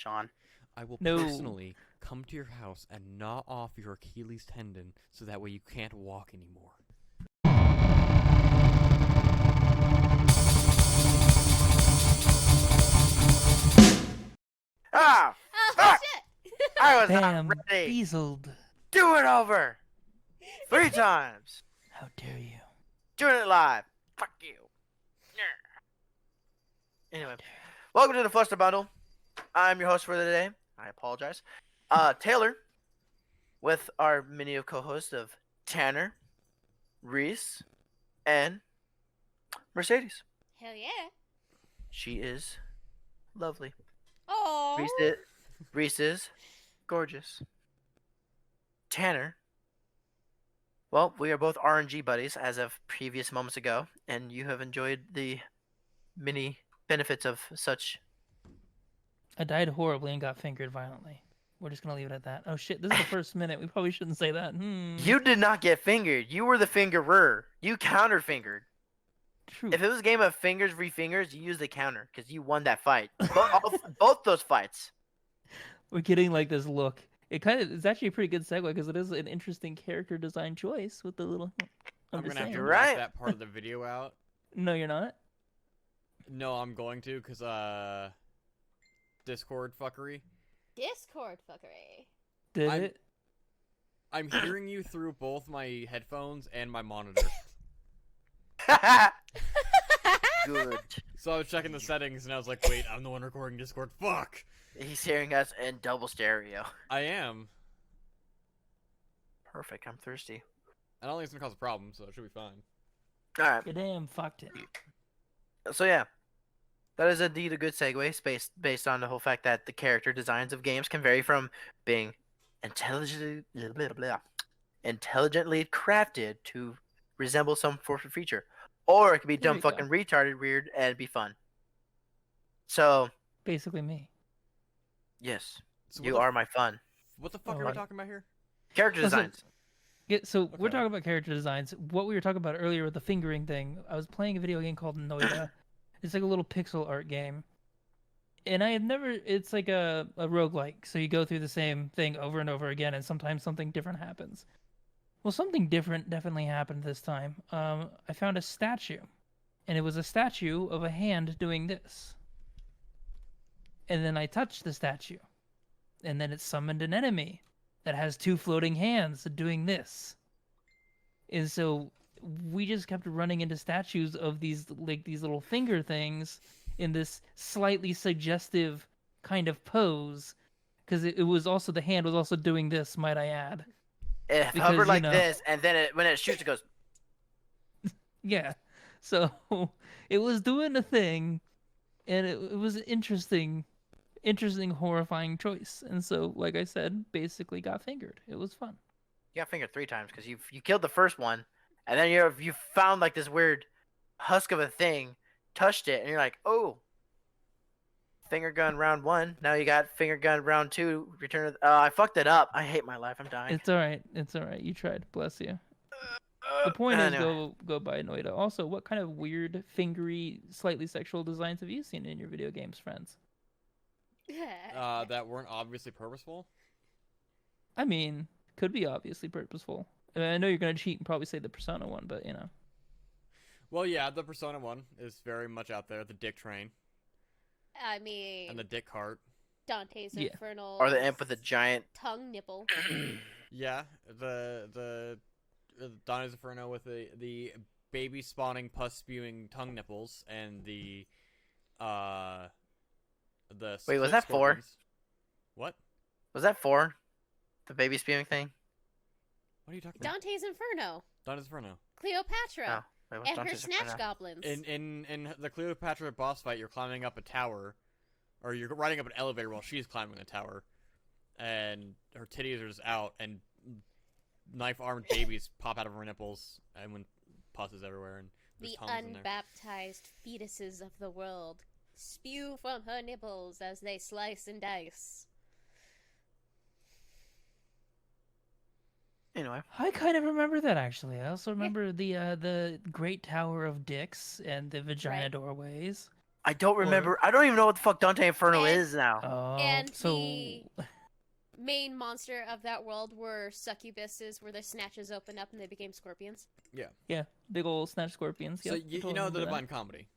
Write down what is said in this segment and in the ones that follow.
Sean. I will No. personally come to your house and gnaw off your Achilles tendon so that way you can't walk anymore. Ah! Oh, Fuck! shit! I was Bam. not ready. Beazled. Do it over. 3 times. How dare you? Doing it live. Fuck you. Anyway, welcome to the Fluster Bundle. I'm your host for the day. I apologize. Taylor, with our mini of co-hosts of Tanner, Reese, and Mercedes. Hell yeah. She is lovely. Oh. Reese is gorgeous. Tanner. Well, we are both RNG buddies as of previous moments ago, and you have enjoyed the many benefits of such. I died horribly and got fingered violently. We're just gonna leave it at that. Oh shit, this is the first minute. We probably shouldn't say that. You did not get fingered. You were the fingerer. You counter fingered. True. If it was a game of fingers v fingers, you use the counter because you won that fight. Both those fights. We're getting like this look. It's actually a pretty good segue because it is an interesting character design choice with the little. I'm just gonna have to saying. Right. write that part of the video out. No, you're not. No, I'm going to, because, Discord fuckery. Discord fuckery. Did I'm- it? I'm hearing you through both my headphones and my monitor. Good. So I was checking the settings, and I was like, wait, I'm the one recording Discord. Fuck! He's hearing us in double stereo. I am. Perfect. I'm thirsty. I don't think it's gonna cause a problem, so it should be fine. All right. You damn fucked it. So yeah, that is indeed a good segue, based on the whole fact that the character designs of games can vary from being intelligently crafted to resemble some force of feature, or it could be There dumb you go. fucking retarded weird and be fun. So Basically me. yes, So you are my fun. What the fuck Oh, are we I- talking about here? Character Listen, designs. Yeah, so we're Okay. talking about character designs. What we were talking about earlier with the fingering thing, I was playing a video game called Noida. It's like a little pixel art game. And I have never, it's like a roguelike. So you go through the same thing over and over again, and sometimes something different happens. Well, something different definitely happened this time. I found a statue. And it was a statue of a hand doing this. And then I touched the statue. And then it summoned an enemy that has two floating hands doing this. And so we just kept running into statues of these little finger things in this slightly suggestive kind of pose, because it was also, the hand was also doing this, might I add. It because, hovered you like know- this, and then when it shoots, it goes. Yeah. So it was doing a thing, and it was an interesting, horrifying choice. And so, like I said, basically got fingered. It was fun. You got fingered 3 times because you killed the first one, and then you found like this weird husk of a thing, touched it, and you're like, oh, finger gun round 1. Now you got finger gun round 2. Return. I fucked it up. I hate my life. I'm dying. It's all right. It's all right. You tried. Bless you. The point is, Anyway. go buy Noida. Also, what kind of weird, fingery, slightly sexual designs have you seen in your video games, friends? That weren't obviously purposeful. I mean, could be obviously purposeful. I know you're gonna cheat and probably say the Persona one, but you know. Well, yeah, the Persona one is very much out there. The dick train I mean, and the dick cart. Dante's Yeah. Infernal. Or the imp with the giant. tongue nipple. Yeah, the Dante's Inferno with the baby spawning pus spewing tongue nipples and the Wait, was slit that 4? scorpions. What? Was that 4? The baby spewing thing? What are you talking about? Dante's Inferno. Dante's Inferno. Cleopatra. Oh, wait, what's and her Dante's snatch Inferno? goblins. In the Cleopatra boss fight, you're climbing up a tower, or you're riding up an elevator while she's climbing the tower, and her titties are just out, and knife-armed babies pop out of her nipples, and when pus is everywhere, and there's The tongues in there. unbaptized fetuses of the world spew from her nipples as they slice and dice. Anyway. I kind of remember that actually. I also remember the Great Tower of Dicks and the vagina Right. doorways. I don't remember. I don't even know what the fuck Dante Inferno And- is now. Oh, And so the main monster of that world were succubuses, where their snatches opened up and they became scorpions. yeah, big old snatch scorpions. So Yep, I you totally know the remember that. Divine Comedy.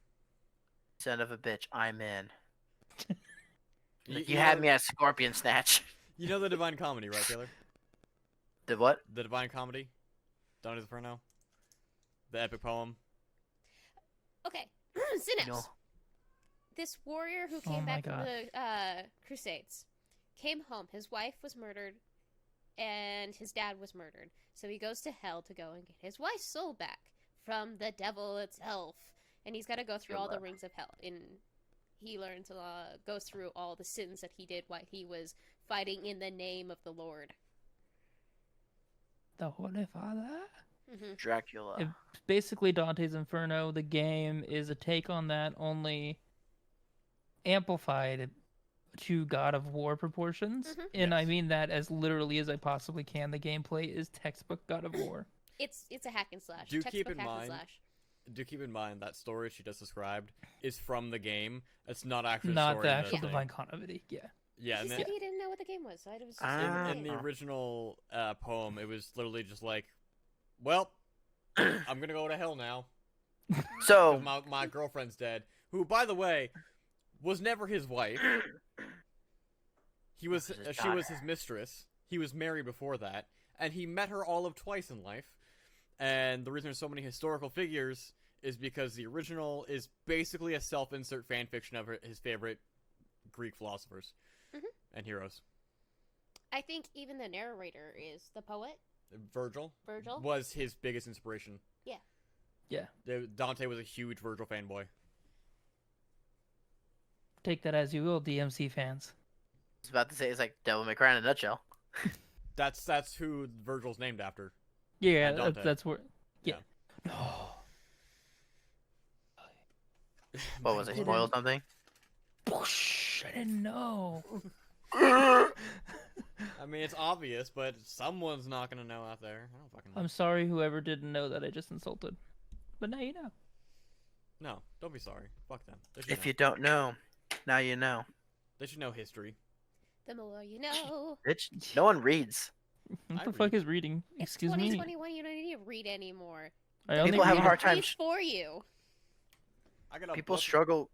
Son of a bitch, I'm in. You You know had the- me at Scorpion Snatch. You know the Divine Comedy, right, Taylor? The what? The Divine Comedy, Dante's Inferno, the epic poem. Okay, Synapse. No. This warrior who Oh came my back from God. the Crusades came home. His wife was murdered, and his dad was murdered. So he goes to hell to go and get his wife's soul back from the devil itself. And he's got to go through Good all the luck. rings of hell. And he learns, goes through all the sins that he did while he was fighting in the name of the Lord. The Holy Father. Dracula. It's basically Dante's Inferno. The game is a take on that, only amplified to God of War proportions. Mhm. And I Yes. mean that as literally as I possibly can. The gameplay is textbook God of War. It's a hack and slash. Do keep Textbook in hack and mind- slash. Do keep in mind that story she just described is from the game. It's not actually a Not story the in actual thing. Divine Comedy. Yeah. Yeah, He and said then he didn't know what the game was, so I was just Ah. in the original poem, it was literally just like, well, I'm gonna go to hell now. 'Cause So, my girlfriend's dead. Who, by the way, was never his wife. He was That was his she was daughter. his mistress. He was married before that, and he met her all of twice in life. And the reason there's so many historical figures is because the original is basically a self-insert fan fiction of his favorite Greek philosophers Mhm. and heroes. I think even the narrator is the poet, Virgil Virgil. was his biggest inspiration. Yeah. Yeah. Dante was a huge Virgil fanboy. Take that as you will, DMC fans. I was about to say it's like Devil May Cry in a nutshell. That's who Virgil's named after. Yeah, And Dante. that's where. Yeah. Yeah. No. What was it? Didn't- Spoil something? Whoosh, I didn't know. I mean, it's obvious, but someone's not gonna know out there. I don't fucking know. I'm sorry, whoever didn't know that I just insulted. But now you know. No, don't be sorry. Fuck them. They should If know. you don't know, now you know. They should know history. The more you know. Bitch, no one reads. What I the fuck read. is reading? It's Excuse me. 2021. You don't need to read anymore. I only People have a read- hard time. Read for you. I got a People book struggle.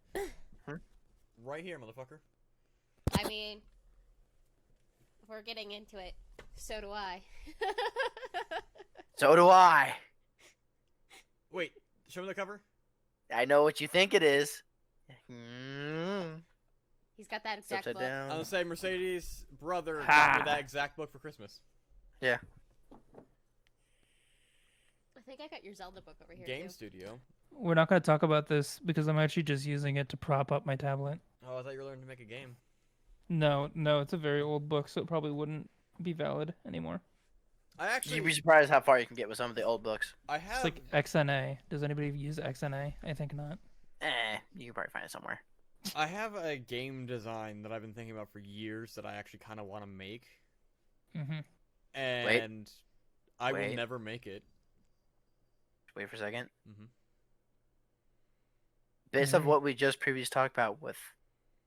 right here, motherfucker. I mean, we're getting into it. So do I. So do I. Wait, show me the cover. I know what you think it is. Mm. He's got that It's exact upside book. I'm gonna down. say Mercedes' brother got Ha. me that exact book for Christmas. Yeah. I think I got your Zelda book over here Game too. Studio. We're not going to talk about this because I'm actually just using it to prop up my tablet. Oh, I thought you were learning to make a game. No, it's a very old book, so it probably wouldn't be valid anymore. I actually, You'd be surprised how far you can get with some of the old books. I It's have. like XNA. Does anybody use XNA? I think not. You can probably find it somewhere. I have a game design that I've been thinking about for years that I actually kind of want to make, Mm-hmm. and I will Wait. never make it. Wait for a second. Mhm. Based Mhm. on what we just previously talked about with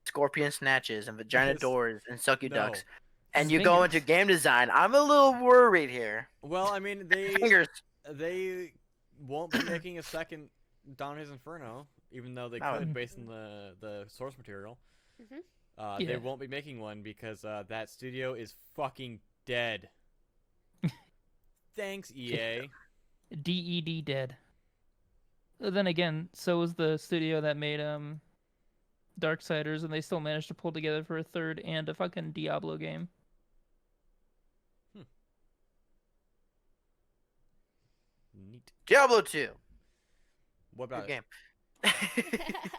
scorpion snatches and vagina Yes. doors and sucky No. ducks, and you go into Fingers. game design, I'm a little worried here. Well, I mean, Fingers. they won't be making a second Dante's Inferno, even though they Oh. could based on the source material. Mhm. Yeah. They won't be making one because that studio is fucking dead. Thanks, E EA. DED dead. Then again, so was the studio that made Darksiders, and they still managed to pull together for a third and a fucking Diablo game. Neat. Diablo 2. What Good about it? game.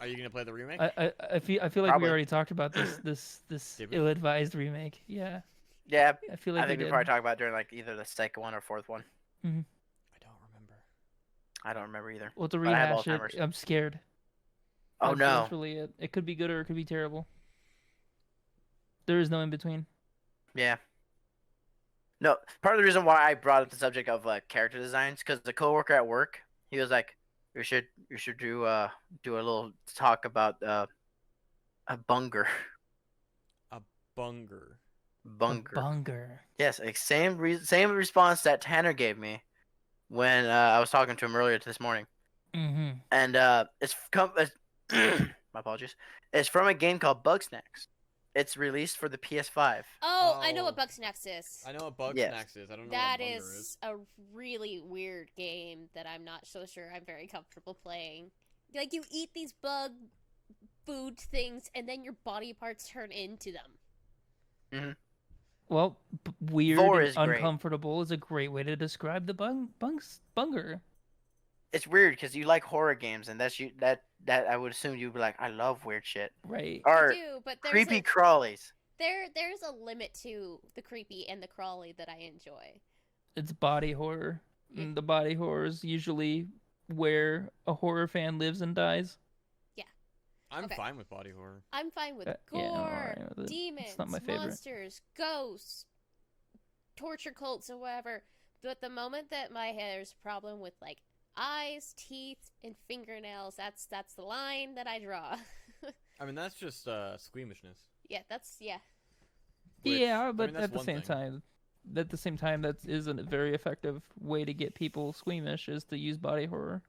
Are you gonna play the remake? I feel like Probably. we already talked about this Did we? ill-advised remake. Yeah, Yeah, I feel like I think we we did. probably talked about it during like either the second one or fourth one. I don't remember. I don't remember either. Well, to But I have rehash Alzheimer's. it, I'm scared. Oh That's no. really it. It could be good or it could be terrible. There is no in between. Yeah. No, part of the reason why I brought up the subject of character designs because the coworker at work, he was like, you should do a little talk about a bunger. A bunger. Bunger. A bunger. Yes, like same response that Tanner gave me when I was talking to him earlier this morning. Mm-hmm. And my apologies. It's from a game called Bugsnax. It's released for the PS5. Oh, I know Oh. what Bugsnax is. I know what Bug Yes. Snacks is. I don't know That what a bunger is. is a really weird game that I'm not so sure I'm very comfortable playing. Like, you eat these bug food things, and then your body parts turn into them. Well, weird Vor and is great. uncomfortable is a great way to describe the bunger. It's weird because you like horror games, and that I would assume you'd be like, I love weird shit. Right. I Or do, but there's creepy a, crawlies. there's a limit to the creepy and the crawly that I enjoy. It's body horror. Yeah. And the body horror is usually where a horror fan lives and dies. I'm Okay. fine with body horror. I'm fine with Yeah, I'm gore, alright with it. demons, It's not my favorite. monsters, ghosts, torture cults, or whatever. But the moment that my hair's a problem with like eyes, teeth, and fingernails, that's the line that I draw. I mean, that's just squeamishness. Yeah, that's Which, Yeah, I but mean, that's at the one same thing. time, that is a very effective way to get people squeamish is to use body horror.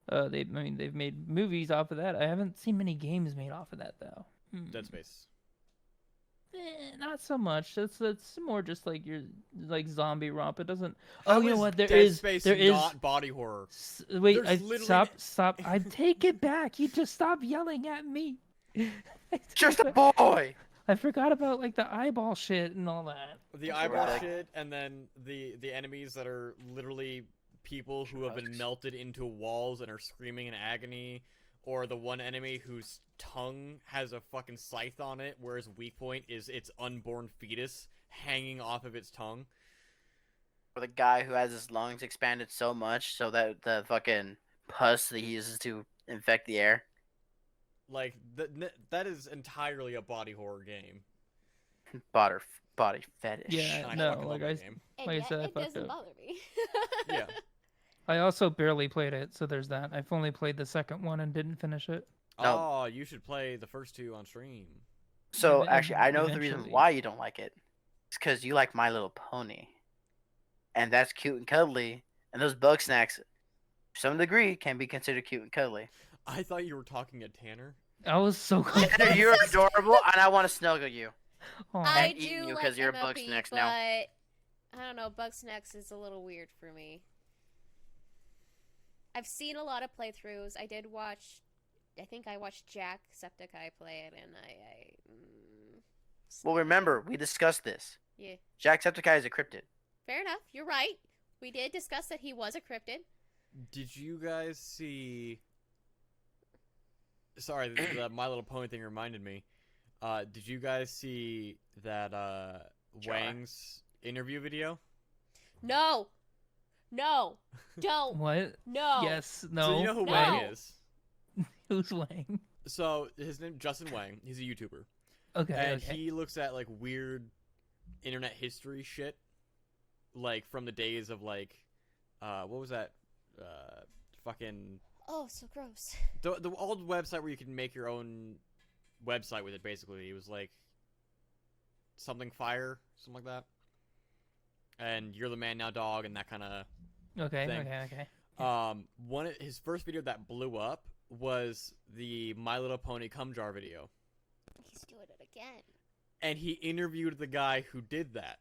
They've made movies off of that. I haven't seen many games made off of that though. Dead Space. Not so much. It's more just like your like zombie romp. It doesn't. How Oh, you know is what? Dead Space not body horror. Wait, There's I literally stop. I take it back. You just stop yelling at me. Just a boy. I forgot about like the eyeball shit and all that. The eyeball Right. shit, and then the enemies that are literally people who have been Drugs. melted into walls and are screaming in agony, or the one enemy whose tongue has a fucking scythe on it, whereas weak point is its unborn fetus hanging off of its tongue. Or the guy who has his lungs expanded so much so that the fucking pus that he uses to infect the air. Like that is entirely a body horror game. Body fetish. Yeah, I no, fucking love like that I- game. and Like I yet said, I it fucked doesn't up. bother me. Yeah. I also barely played it, so there's that. I've only played the second one and didn't finish it. No. Oh, you should play the first two on stream. So Ev- actually, I know the reason eventually. why you don't like it. It's because you like My Little Pony, and that's cute and cuddly. And those bug snacks, to some degree, can be considered cute and cuddly. I thought you were talking to Tanner. I was so close. Tanner, you're adorable, and I want to snuggle you. Aw. I And eating do you like 'cause you're a MLP, Bugsnax but now. I don't know. Bugsnax is a little weird for me. I've seen a lot of playthroughs. I did watch. I think I watched Jacksepticeye play it, and Well, remember, we discussed this. yeah. Jacksepticeye is a cryptid. Fair enough. You're right. We did discuss that he was a cryptid. Did you guys see? Sorry, the My Little Pony thing reminded me. Did you guys see that Jar. Wang's interview video? No. No. Don't. What? No. Yes. No. So you know who No. Wang is. Who's Wang? So his name Justin Wang. He's a YouTuber, Okay. and okay. he looks at like weird internet history shit, like from the days of like, what was that? Fucking Oh, so gross. the old website where you can make your own website with it. Basically, it was like something fire, something like that. And you're the man now, dog, and that kind of Okay. thing. Okay. His first video that blew up was the My Little Pony cum jar video, He's doing it again. and he interviewed the guy who did that,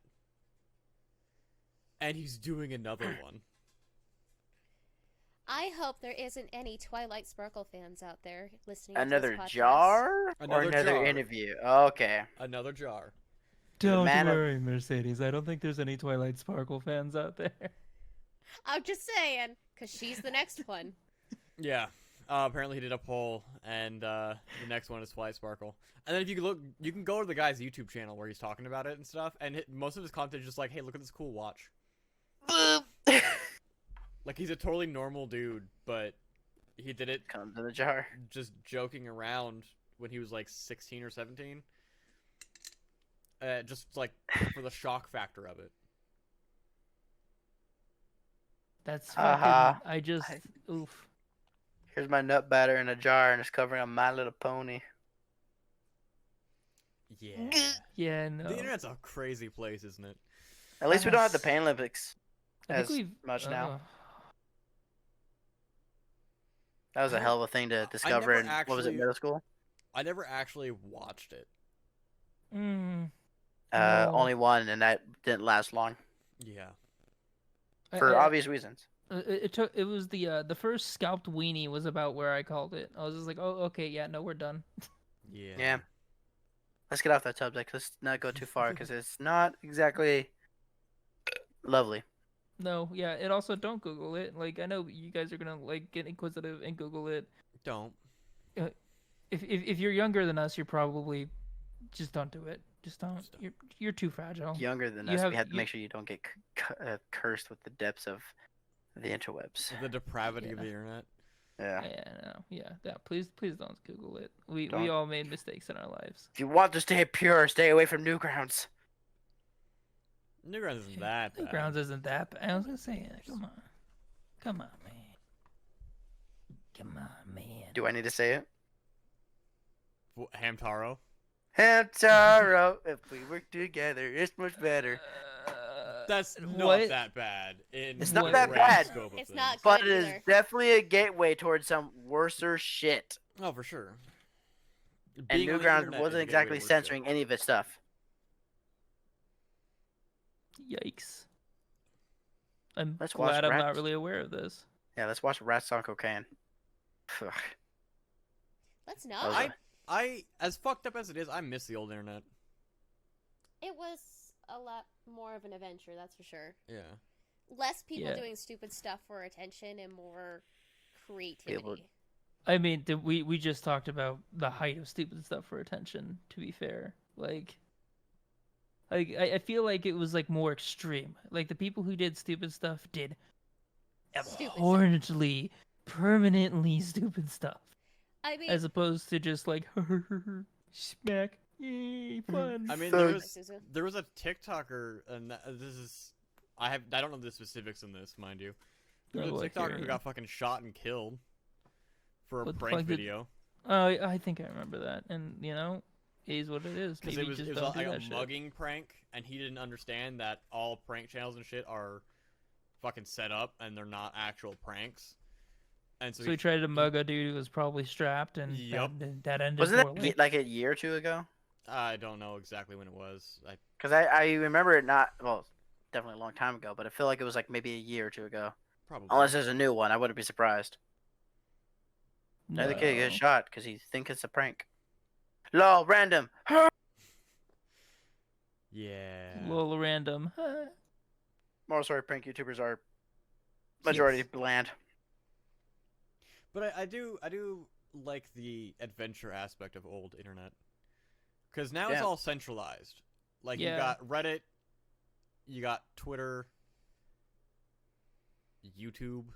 and he's doing another one. I hope there isn't any Twilight Sparkle fans out there listening to Another this podcast. jar or Another another jar. interview? Okay. Another jar. Don't man of- worry, Mercedes. I don't think there's any Twilight Sparkle fans out there. I'm just saying, because she's the next one. Yeah. Apparently he did a poll, and the next one is Twilight Sparkle. And then if you look, you can go to the guy's YouTube channel where he's talking about it and stuff, and most of his content is just like, hey, look at this cool watch. Like, he's a totally normal dude, but he did it Comes in a jar. just joking around when he was like 16 or 17. Just like for the shock factor of it. That's Uh-huh. fucking. Oof. Here's my nut batter in a jar, and it's covering a My Little Pony. Yeah. Yeah, no. The internet's a crazy place, isn't it? At least we don't have the Yes. Pain Olympics I think as we've much now. uh, That was I a don't- hell of a thing to I discover never in, what was it, actually- middle school? I never actually watched it. mm, no. Only one, and that didn't last long Yeah. for obvious reasons. It was the first scalped weenie was about where I called it. I was just like, oh, okay, yeah, no, we're done. Yeah. Yeah. Let's get off that subject. Let's not go too far because it's not exactly lovely. No, yeah, and also don't Google it. Like, I know you guys are gonna like get inquisitive and Google it. Don't. If you're younger than us, you're probably just don't do it. Just don't. Just don't. You're too fragile. Younger than You us, have- we have to you- make sure you don't get cursed with the depths of the interwebs. The depravity of Yeah. the internet. Yeah. Yeah, no, yeah. Please don't Google it. We Don't. all made mistakes in our lives. If you want to stay pure, stay away from Newgrounds. Newgrounds isn't that bad. Grounds isn't that bad. I was gonna say, come on, man. Come on, man. Do I need to say it? Hamtaro. Hamtaro, if we work together, it's much better. That's not what? that bad. It's not that grand bad. scope of It's things. not But good it is either. definitely a gateway towards some worser shit. Oh, for sure. And Being on the Newgrounds internet is wasn't a gateway exactly to worse censoring shit. any of its stuff. Yikes. I'm Let's watch glad I'm not Rats. really aware of this. Yeah, let's watch Rats on Cocaine. Ugh. Let's was not. I, as fucked up as it is, I miss the old internet. It was a lot more of an adventure, that's for sure. Yeah. Less people Yeah. doing stupid stuff for attention and more creativity. I mean, we just talked about the height of stupid stuff for attention. To be fair, like I feel like it was like more extreme. Like the people who did stupid stuff did Stupid stuff. abhorrently, permanently stupid stuff, I mean, as opposed to just like smack, yay, fun. I mean, Thugs. there was a TikToker, and this is I don't know the specifics in this, mind you. There was Oh, a I TikToker hear who ya. got fucking shot and killed for a What the prank fuck did- video. Oh, I think I remember that, and you know, it is what it is. Because Maybe it was just like don't do a that shit. mugging prank, and he didn't understand that all prank channels and shit are fucking set up, and they're not actual pranks. And so So he tried to mug a dude who was probably strapped, and Yup. that ended Wasn't poorly. that like a year or two ago? I don't know exactly when it was. Because I remember it not, well, definitely a long time ago, but I feel like it was like maybe a year or two ago. Probably. Unless there's a new one, I wouldn't be surprised. Now the kid gets No. shot because he thinks it's a prank. Lol, random. Yeah. Little random. Moral story, prank YouTubers are majority Yes. bland. But I do like the adventure aspect of old internet. Because now it's Yeah. all centralized. Like, Yeah. you got Reddit, you got Twitter, YouTube,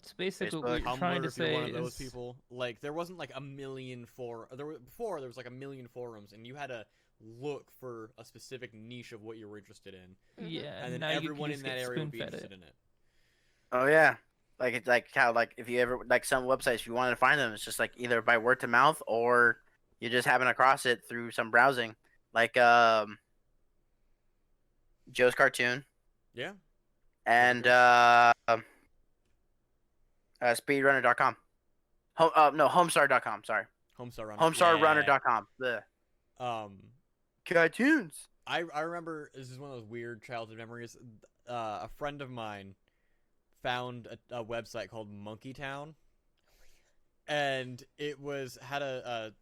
So basically, Facebook. what we're Tumblr, trying to if you're say one of those is, people. Like, there wasn't like a million before there was like a million forums, and you had to look for a specific niche of what you were interested in. yeah, And then now you can everyone in just that get area would be spoon-fed interested it. in it. Oh yeah, like it's like how like if you ever like some websites, if you wanted to find them, it's just like either by word to mouth or you just happen across it through some browsing, like Joe's Cartoon Yeah. and speedrunner.com. No, homestar.com. Sorry, Homestar Runner. homestarrunner.com. The Yeah. cartoons. I remember, this is one of those weird childhood memories. A friend of mine found a website called Monkey Town, and it had a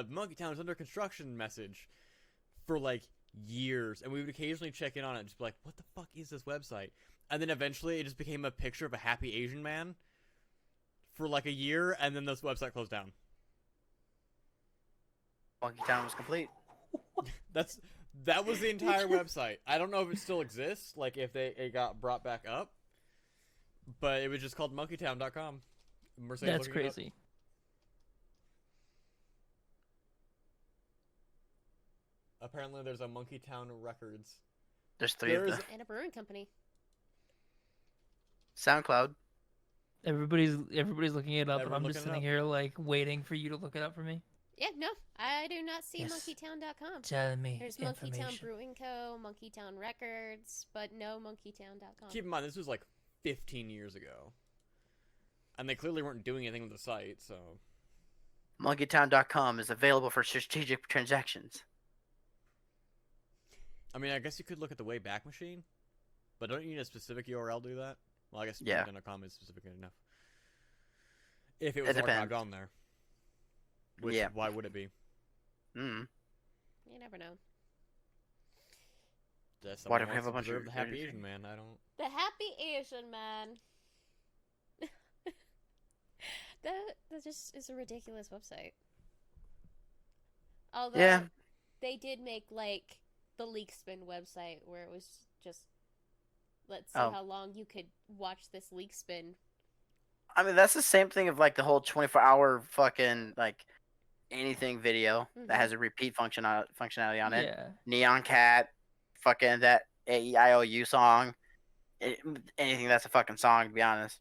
Monkey Town is under construction message for like years, and we would occasionally check in on it and just be like, what the fuck is this website? And then eventually it just became a picture of a happy Asian man for like a year, and then this website closed down. Monkey Town was complete. That was the entire website. I don't know if it still exists, like if it got brought back up, but it was just called monkeytown.com. Mercedes That's looking it up. crazy. Apparently there's a Monkey Town Records. There's three of There's- them. And a brewing company. SoundCloud. Everybody's looking it up, and Everyone I'm just looking it sitting here like waiting for you to look it up for me. Yeah, no, I do not see Yes. monkeytown.com. Tell me There's Monkeytown information. Brewing Co., Monkeytown Records, but no monkeytown.com. Keep in mind, this was like 15 years ago. And they clearly weren't doing anything with the site, so... Monkeytown.com is available for strategic transactions. I mean, I guess you could look at the Wayback Machine, but don't you need a specific URL to do that? Well, I guess Yeah. monkeytown.com is specific enough. If it was It depends. archived on there. Which, Yeah. why would it be? Mm. You never know. Does Why someone do we have wants a to bunch preserve of the happy anything? Asian man? I don't... The Happy Asian Man. that just is a ridiculous website. Although Yeah. they did make like the Leak Spin website where it was just let's see Oh. how long you could watch this leak spin. I mean, that's the same thing of like the whole 24-hour fucking like anything video Mhm. that has a repeat functionality on it. Yeah. Neon Cat, fucking that AEIOU song. Anything that's a fucking song, to be honest.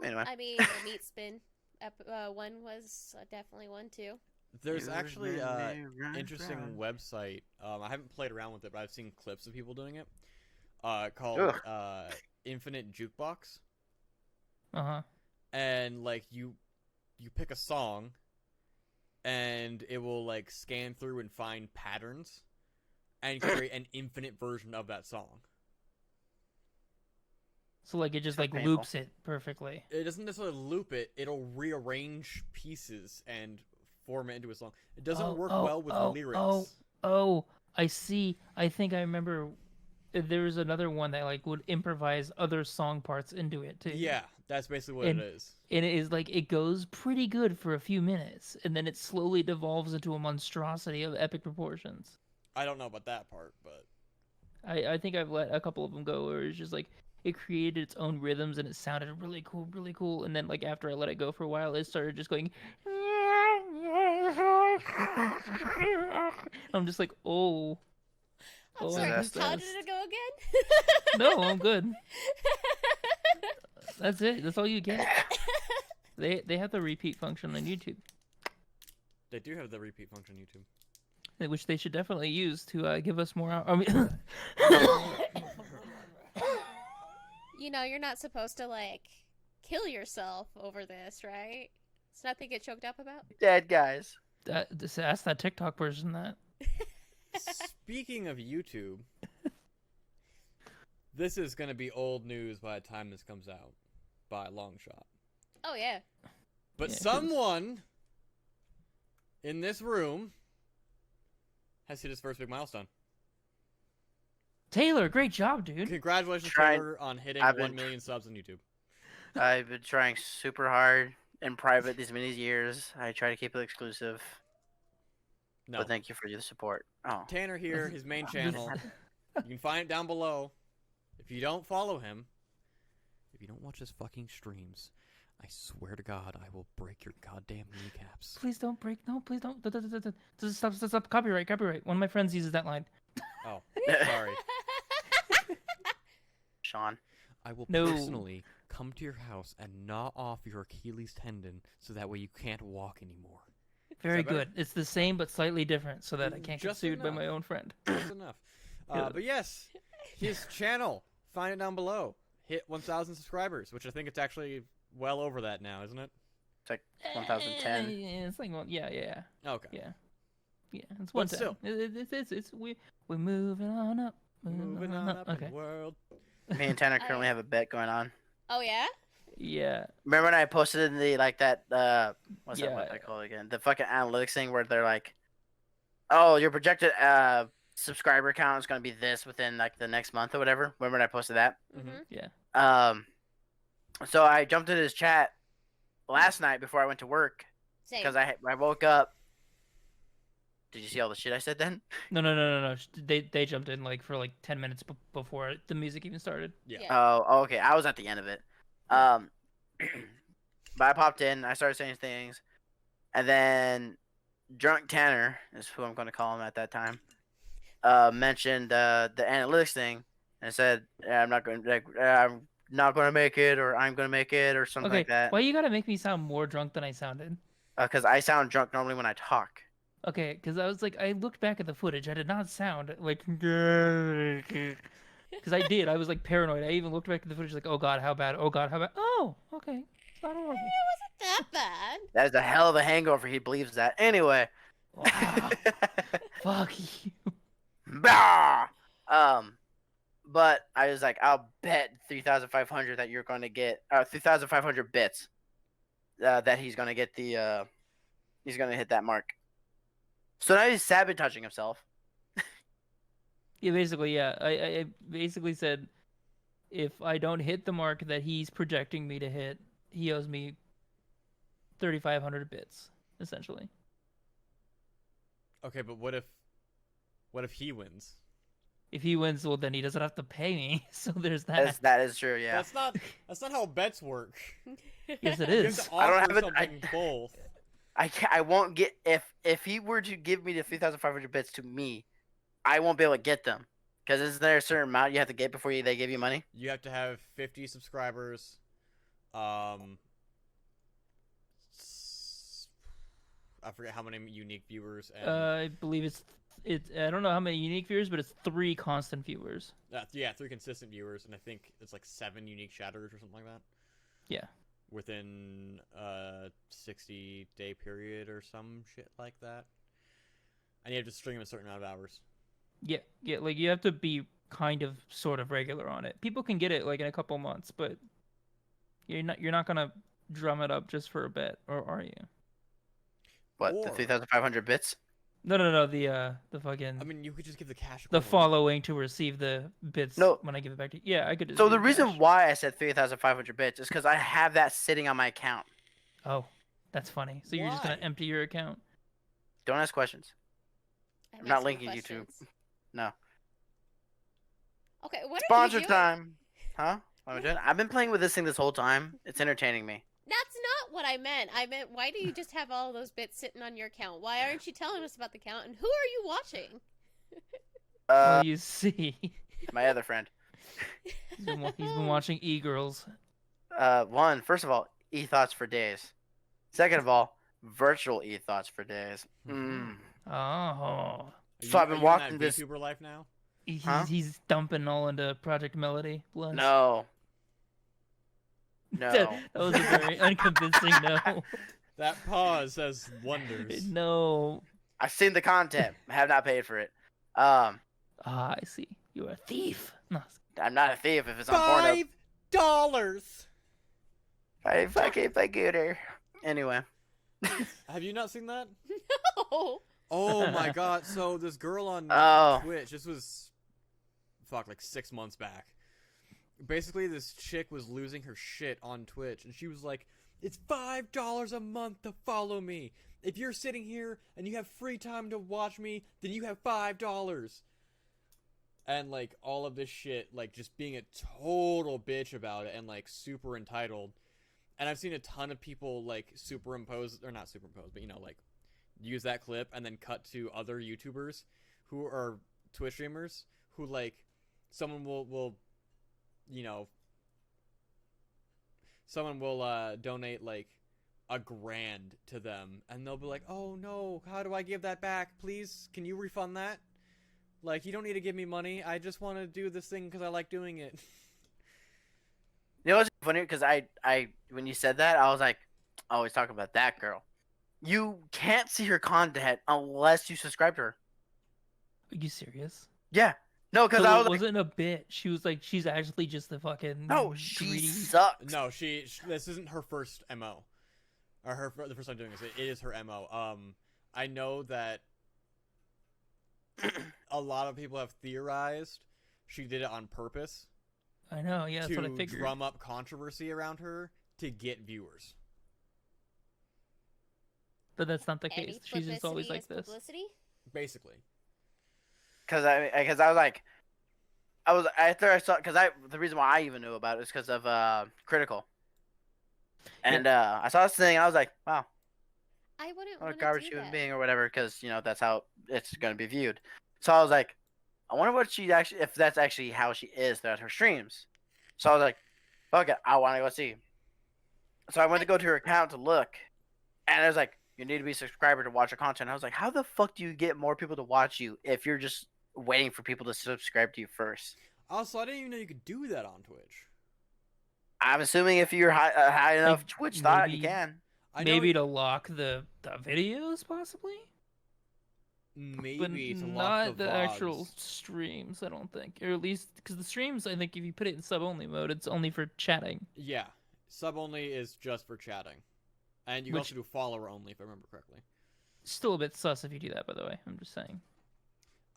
Anyway. I mean, the meat spin one was definitely one too. There's actually an interesting website. I haven't played around with it, but I've seen clips of people doing it. Called Infinite Jukebox. Uh-huh. And like you pick a song, and it will like scan through and find patterns, and create an infinite version of that song. So like it just So like painful. loops it perfectly. It doesn't necessarily loop it; it'll rearrange pieces and form it into a song. It doesn't work well with lyrics. Oh, I see. I think I remember there was another one that like would improvise other song parts into it too. Yeah, that's basically what And- it is. And it is like it goes pretty good for a few minutes, and then it slowly devolves into a monstrosity of epic proportions. I don't know about that part, but I think I've let a couple of them go where it's just like it created its own rhythms and it sounded really cool. And then like after I let it go for a while, it started just going. I'm just like, oh. I'm Oh, sorry, that's how did fast. it go again? No, I'm good. That's it. That's all you get. They have the repeat function on YouTube, they do have the repeat function on YouTube. which they should definitely use to give us more. I mean, You know, you're not supposed to like kill yourself over this, right? It's nothing to get choked up about. Dead guys. just ask that TikTok person that. Speaking of YouTube, this is going to be old news by the time this comes out, by a long shot. Oh yeah. But Yeah, 'cause- someone in this room has hit his first big milestone. Taylor, great job, dude. Congratulations, Trying- Taylor, on hitting I've 1 been- million subs on YouTube. I've been trying super hard in private these many years. I try to keep it exclusive. No. But thank you for your support. Oh. Tanner here, his main channel. You can find it down below. If you don't follow him, if you don't watch his fucking streams, I swear to God, I will break your goddamn kneecaps. Please don't break. No, please don't. Stop. Copyright. One of my friends uses that line. Oh, sorry. Sean. I will No. personally come to your house and gnaw off your Achilles tendon so that way you can't walk anymore. Very that better? good. It's the same but slightly different, so that I can't get Just sued by enough. my own friend. That's enough. But yes, his channel, find it down below. Hit 1,000 subscribers, which I think it's actually well over that now, isn't it? It's like 1010. It's like yeah. Okay. Yeah. Yeah, it's But 110. still. It's we're moving on up. Moving on up in Okay. the world. Me and Tanner currently have a bet going on. Oh yeah. Yeah. Remember when I posted in the like that what's that Yeah. what they call it again? The fucking analytics thing where they're like, oh, your projected subscriber count is gonna be this within like the next month or whatever. Remember when I posted that? Mm-hmm. So I jumped into his chat last night before I went to work Same. because I woke up. Did you see all the shit I said then? No. They jumped in like for like 10 minutes before the music even started. Yeah. Oh, okay. I was at the end of it. But I popped in. I started saying things, and then Drunk Tanner is who I'm going to call him at that time. Mentioned the analytics thing, and it said, yeah, I'm not going to make it, or I'm going to make it, or something like Okay, that. why you gotta make me sound more drunk than I sounded? Because I sound drunk normally when I talk. Okay, because I was like, I looked back at the footage. I did not sound like, because I did. I was like paranoid. I even looked back at the footage, like, oh god, how bad? Oh god, how bad? Oh, okay, it's not horrible. That bad. That is a hell of a hangover. He believes that. Anyway. Wow, fuck you. Bah! But I was like, I'll bet 3,500 that you're going to get 3,500 bits that he's going to get he's going to hit that mark. So now he's sabotaging himself. Yeah, basically, yeah. I basically said if I don't hit the mark that he's projecting me to hit, he owes me 3,500 bits, essentially. Okay, but what if he wins? If he wins, well, then he doesn't have to pay me. So there's that. That is true, yeah. That's not how bets work. Yes, it You have is. to I don't offer have it- something both. I won't get if he were to give me the 3,500 bits to me, I won't be able to get them because isn't there a certain amount you have to get before they give you money? You have to have 50 subscribers. I forget how many unique viewers. And I believe it's. I don't know how many unique viewers, but it's 3 constant viewers. yeah, 3 consistent viewers, and I think it's like 7 unique chatters or something like that. Yeah. Within a 60-day period or some shit like that. And you have to stream a certain amount of hours. Yeah, like you have to be kind of sort of regular on it. People can get it like in a couple months, but you're not gonna drum it up just for a bit, or are you? What, the Or- 3,500 bits? No, the fucking I mean, you could just give the cash. the equivalent. following to receive the bits No. when I give it back to you. Yeah, I could just So do the reason cash. why I said 3,500 bits is because I have that sitting on my account. Oh, that's funny. So you're just gonna Why? empty your account? Don't ask questions. I'm not asking linking you to- questions. No. Okay, what are Sponsor you doing? time. Huh? What am I doing? I've been playing with this thing this whole time. It's entertaining me. That's not what I meant. I meant, why do you just have all those bits sitting on your account? Why aren't you telling us about the account? And who are you watching? Well, you see, My other friend. he's been watching E-Girls. First of all, e-thoughts for days. Second of all, virtual e-thoughts for days. Mhm. Oh, Are So I've been are walking in that this- VTuber life now. Huh? he's dumping all into Project Melody. Bless. No. No. That was a very unconvincing no. That pause says wonders. No. I've seen the content. I have not paid for it. Ah, I see. You're a thief. No. I'm not a thief if it's on Pornhub. $5. I fucking gooder. Anyway. Have you not seen that? No. Oh my god! So this girl on Oh. Twitch. This was, like 6 months back. Basically, this chick was losing her shit on Twitch, and she was like, "It's $5 a month to follow me. If you're sitting here and you have free time to watch me, then you have $5." And like all of this shit, like just being a total bitch about it, and like super entitled. And I've seen a ton of people like superimpose, or not superimpose, but like use that clip and then cut to other YouTubers who are Twitch streamers who like someone will donate like $1,000 to them, and they'll be like, "Oh no, how do I give that back? Please, can you refund that? Like, you don't need to give me money. I just want to do this thing because I like doing it." You know what's funny? Because I when you said that, I was like, oh, he's talking about that girl. You can't see her content unless you subscribe to her. Are you serious? Yeah. No, because So I it was like, wasn't a bit. She was like, she's actually just the fucking. no, she greedy. sucks. No, this isn't her first MO, or the first time doing this. It is her MO. I know that a lot of people have theorized she did it on purpose I know. Yeah, that's to what I figured. drum up controversy around her to get viewers. But that's not the Any case. She's just always publicity like is this. publicity? Basically. Because I was like, after I saw, the reason why I even knew about it is because of Critical. And I saw this thing and I was like, wow, I wouldn't what a want to garbage do human that. being or whatever, because that's how it's going to be viewed. So I was like, I wonder what she actually, if that's actually how she is throughout her streams. So I was like, fuck it, I want to go see. So I went to go to her account to look, and it was like, you need to be a subscriber to watch her content. I was like, how the fuck do you get more people to watch you if you're just waiting for people to subscribe to you first? Also, I didn't even know you could do that on Twitch. I'm assuming if you're high enough Like, Twitch thought, you maybe- can. I know Maybe to lock the videos, possibly, but maybe to not lock the the actual VODs. streams. I don't think, or at least because the streams, I think if you put it in sub only mode, it's only for chatting. Yeah, sub only is just for chatting, and you can Which- also do follower only if I remember correctly. Still a bit sus if you do that, by the way. I'm just saying.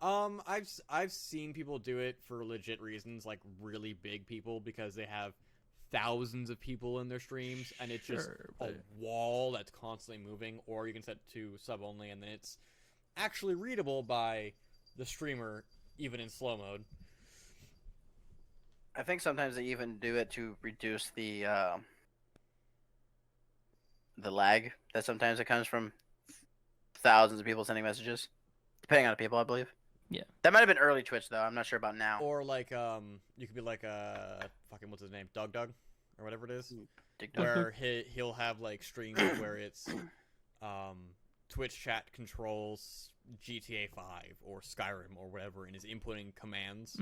I've seen people do it for legit reasons, like really big people because they have thousands of people in their streams, and it's just Sure, a but- wall that's constantly moving. Or you can set it to sub only, and then it's actually readable by the streamer, even in slow mode. I think sometimes they even do it to reduce the lag that sometimes it comes from thousands of people sending messages, depending on the people, I believe. Yeah. That might have been early Twitch though. I'm not sure about now. Or like you could be like fucking what's his name, Doug or whatever it is, TikTok. where he'll have like streams where it's Twitch chat controls GTA 5 or Skyrim or whatever and is inputting commands.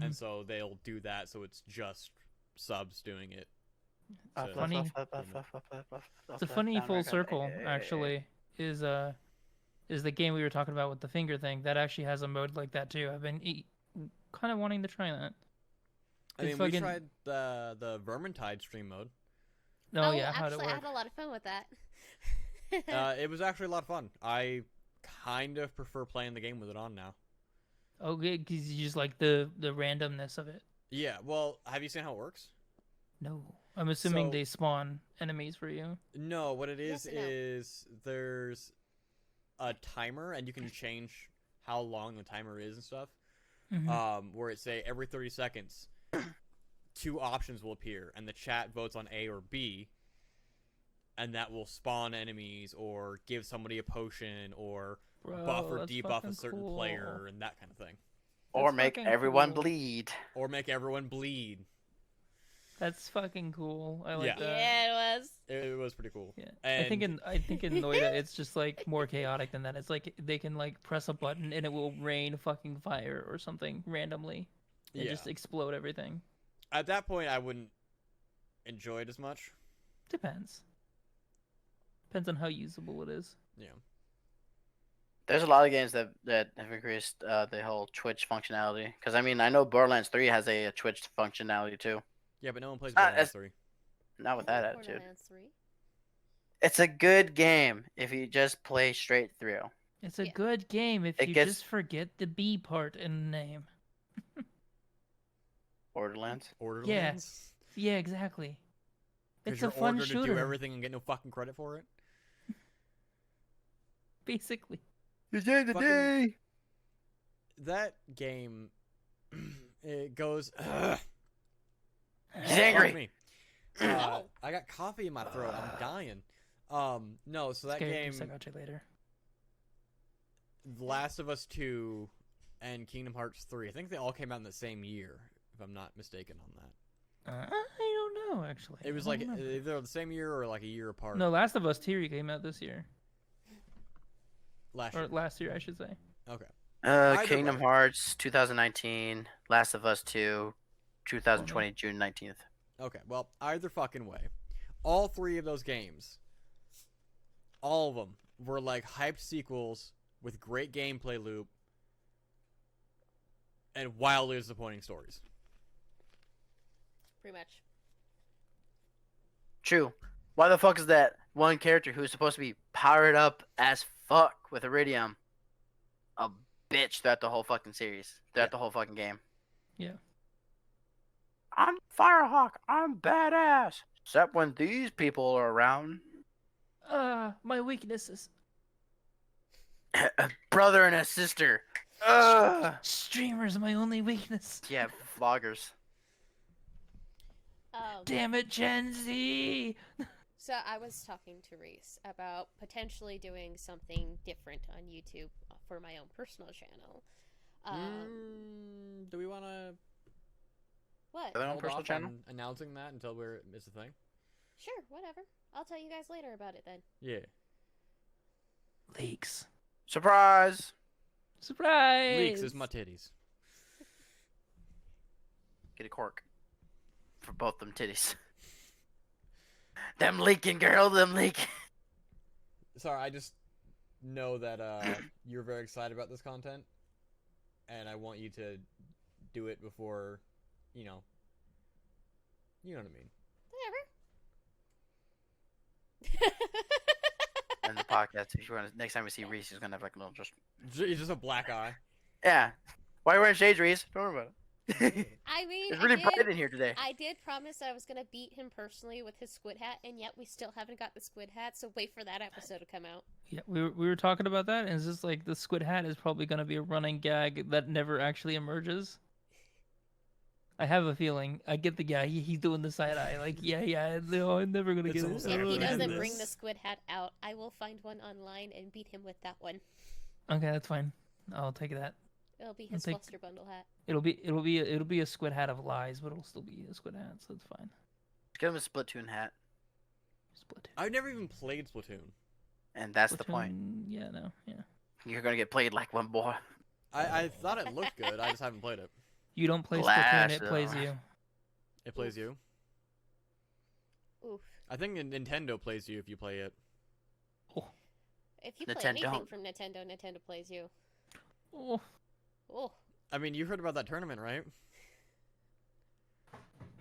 And so they'll do that so it's just subs doing it. It's to- funny. It's a funny full circle, actually. Is the game we were talking about with the finger thing that actually has a mode like that too? I've been kind of wanting to try that. I mean, It's we fucking- tried the Vermintide stream mode. Oh yeah, how'd it actually, I work? had a lot of fun with that. It was actually a lot of fun. I kind of prefer playing the game with it on now. Okay, because you just like the randomness of it. Yeah, well, have you seen how it works? No, I'm assuming So- they spawn enemies for you. No, what it is Yes and no. is there's a timer, and you can change how long the timer is and stuff. Mhm. Where it say every 30 seconds, two options will appear, and the chat votes on A or B, and that will spawn enemies or give somebody a potion or Bro, buff or that's debuff fucking a certain cool. player and that kind of thing, Or That's make fucking everyone cool. bleed. or make everyone bleed. That's fucking cool. I like Yeah. that. Yeah, it was. It was pretty cool. Yeah. And I think in Noida it's just like more chaotic than that. It's like they can like press a button and it will rain fucking fire or something randomly and yeah, just explode everything. at that point I wouldn't enjoy it as much. Depends. Depends on how usable it is. Yeah. There's a lot of games that have increased the whole Twitch functionality. Because I mean, I know Borderlands 3 has a Twitch functionality too. Yeah, but no one plays not Borderlands as- 3. Not with that attitude. Borderlands 3. It's a good game if you just play straight through. It's a Yeah. good game if It you gets- just forget the B part in the name. Borderlands. Borderlands? Yeah, exactly. Because It's a you're fun ordered to shooter, do everything and get no fucking credit for it? basically. The Fucking- That game, it goes... He's angry. Fuck me. No. I got coffee in my throat. I'm dying. No, so that Scary game, Goose, I got you later. Last of Us 2 and Kingdom Hearts 3, I think they all came out in the same year, if I'm not mistaken on that. I don't know actually. It was I like don't remember. either the same year or like a year apart. No, Last of Us 2 came out this year. Last Or year. last year, I should say. Okay. Kingdom way. Hearts 2019, Last of Us 2, 2020 June 19th. Okay, well, either fucking way. All three of those games, all of them, were like hyped sequels with great gameplay loop and wildly disappointing stories. Pretty much. True. Why the fuck is that one character who's supposed to be powered up as fuck with iridium a bitch throughout the whole fucking series, throughout the whole fucking game? Yeah. I'm Firehawk. I'm badass. Except when these people are around. My weaknesses. A brother and a sister. Streamers are my only weakness. Yeah, vloggers. Damn it, Gen Z! So I was talking to Reese about potentially doing something different on YouTube for my own personal channel. Do we want to What? Have their own hold personal off channel? on announcing that until it's a thing? Sure, whatever. I'll tell you guys later about it then. Yeah. Leaks. Surprise! Surprise! Leaks is my titties. Get a cork for both them titties. Them leaking, girl. Them leaking. Sorry, I just know that you're very excited about this content, and I want you to do it before, you know what I mean. Whatever. And the podcast. If you want, next time we see Reese, he's gonna have like a little just. It's just a black eye. Yeah. Why are you wearing shades, Reese? Don't worry about it. I mean, It's really bright in here today. I did promise that I was gonna beat him personally with his squid hat, and yet we still haven't got the squid hat. So wait for that episode to come out. Yeah, we were talking about that, and it's just like the squid hat is probably going to be a running gag that never actually emerges. I have a feeling. I get the guy. He's doing the side eye. Like, yeah. No, I'm never gonna It's get it. almost If never he gonna doesn't end bring this. the squid hat out, I will find one online and beat him with that one. Okay, that's fine. I'll take that. It'll be his take- Fluster bundle hat. It'll be a squid hat of lies, but it'll still be a squid hat, so it's fine. Give him a Splatoon hat, Split. I've never even played Splatoon. and that's the point. Yeah, no, yeah. You're gonna get played like one boy. I thought it looked good. I just haven't played it. You don't play Splatoon, Blast, it plays though. you. It plays you. Oof. I think Nintendo plays you if you play it. If you play Nintendo. anything from Nintendo, Nintendo plays you. Oh, Oh. I mean, you heard about that tournament, right?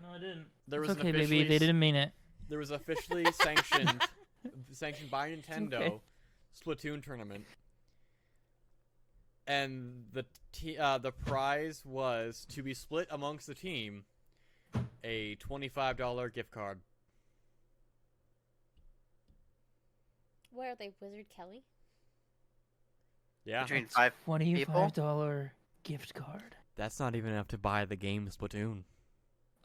no, I didn't. There It's was okay, an baby. officially They didn't mean it. There was officially sanctioned by Nintendo okay. Splatoon tournament, and the prize was to be split amongst the team a $25 gift card. Where are they, Wizard Kelly? Yeah, Between 5 people. $25 gift card. that's not even enough to buy the game Splatoon.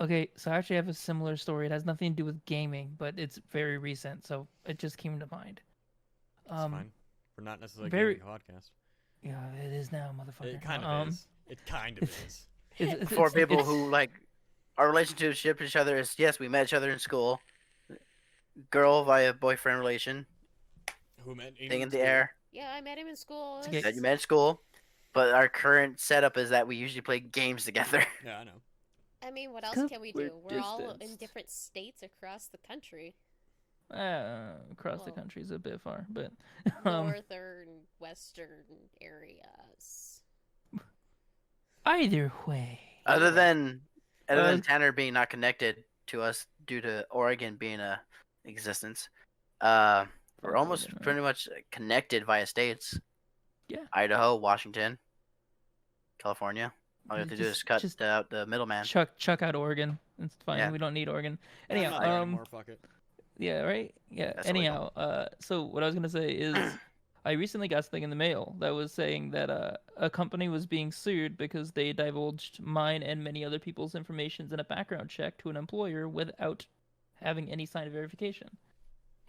Okay, so I actually have a similar story. It has nothing to do with gaming, but it's very recent, so it just came to mind. That's fine. We're not necessarily very- gaming podcast. Yeah, it is now, motherfucker. It kind of is. It kind of is. For people who like our relationship with each other is yes, we met each other in school. Girl via boyfriend relation. Who met Thing in the air Yeah, I met him in school. It's okay. that you met in school. But our current setup is that we usually play games together. Yeah, I know. I mean, what else Good can we we're do? We're all in distanced. different states across the country. Across the Well, country is a bit far, but um, Northern, western areas. either way. Other than Uh, Tanner being not connected to us due to Oregon being a existence, we're almost Oregon, right? pretty much connected via states. Yeah. Idaho, Washington, California. All you have to do is cut just out the middleman. chuck out Oregon. It's fine. Yeah. We don't need Oregon. I'm Anyhow, not there anymore, fuck it. yeah, right. Yeah. That's Anyhow, so what I was gonna say is, I recently got something in the mail that was saying that a company was being sued because they divulged mine and many other people's informations in a background check to an employer without having any sign of verification.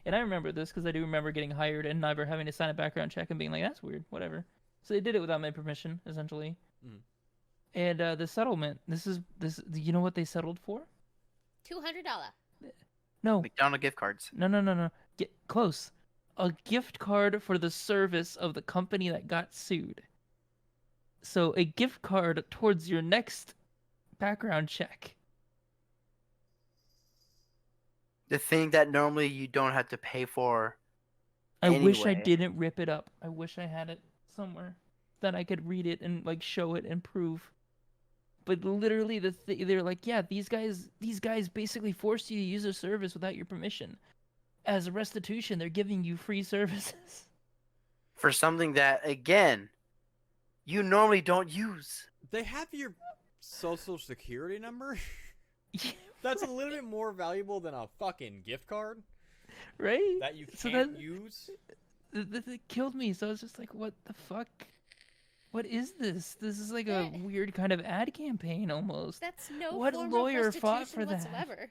And I remember this because I do remember getting hired and never having to sign a background check and being like, "That's weird," whatever. So they did it without my permission, essentially. Mhm. And the settlement. This. You know what they settled for? $200. No, McDonald's gift cards. no. Get close. A gift card for the service of the company that got sued. So a gift card towards your next background check. The thing that normally you don't have to pay for. I wish I Anyway. didn't rip it up. I wish I had it somewhere that I could read it and like show it and prove. But literally, they're like, yeah, these guys basically forced you to use a service without your permission. As a restitution, they're giving you free services. For something that, again, you normally don't use. They have your social security number? Yeah, That's a little bit more valuable than a fucking gift card right? that you So can't that- use. It killed me. So I was just like, what the fuck? What is this? This is like a That- weird kind of ad campaign almost. That's no What form lawyer of fought for restitution that? whatsoever.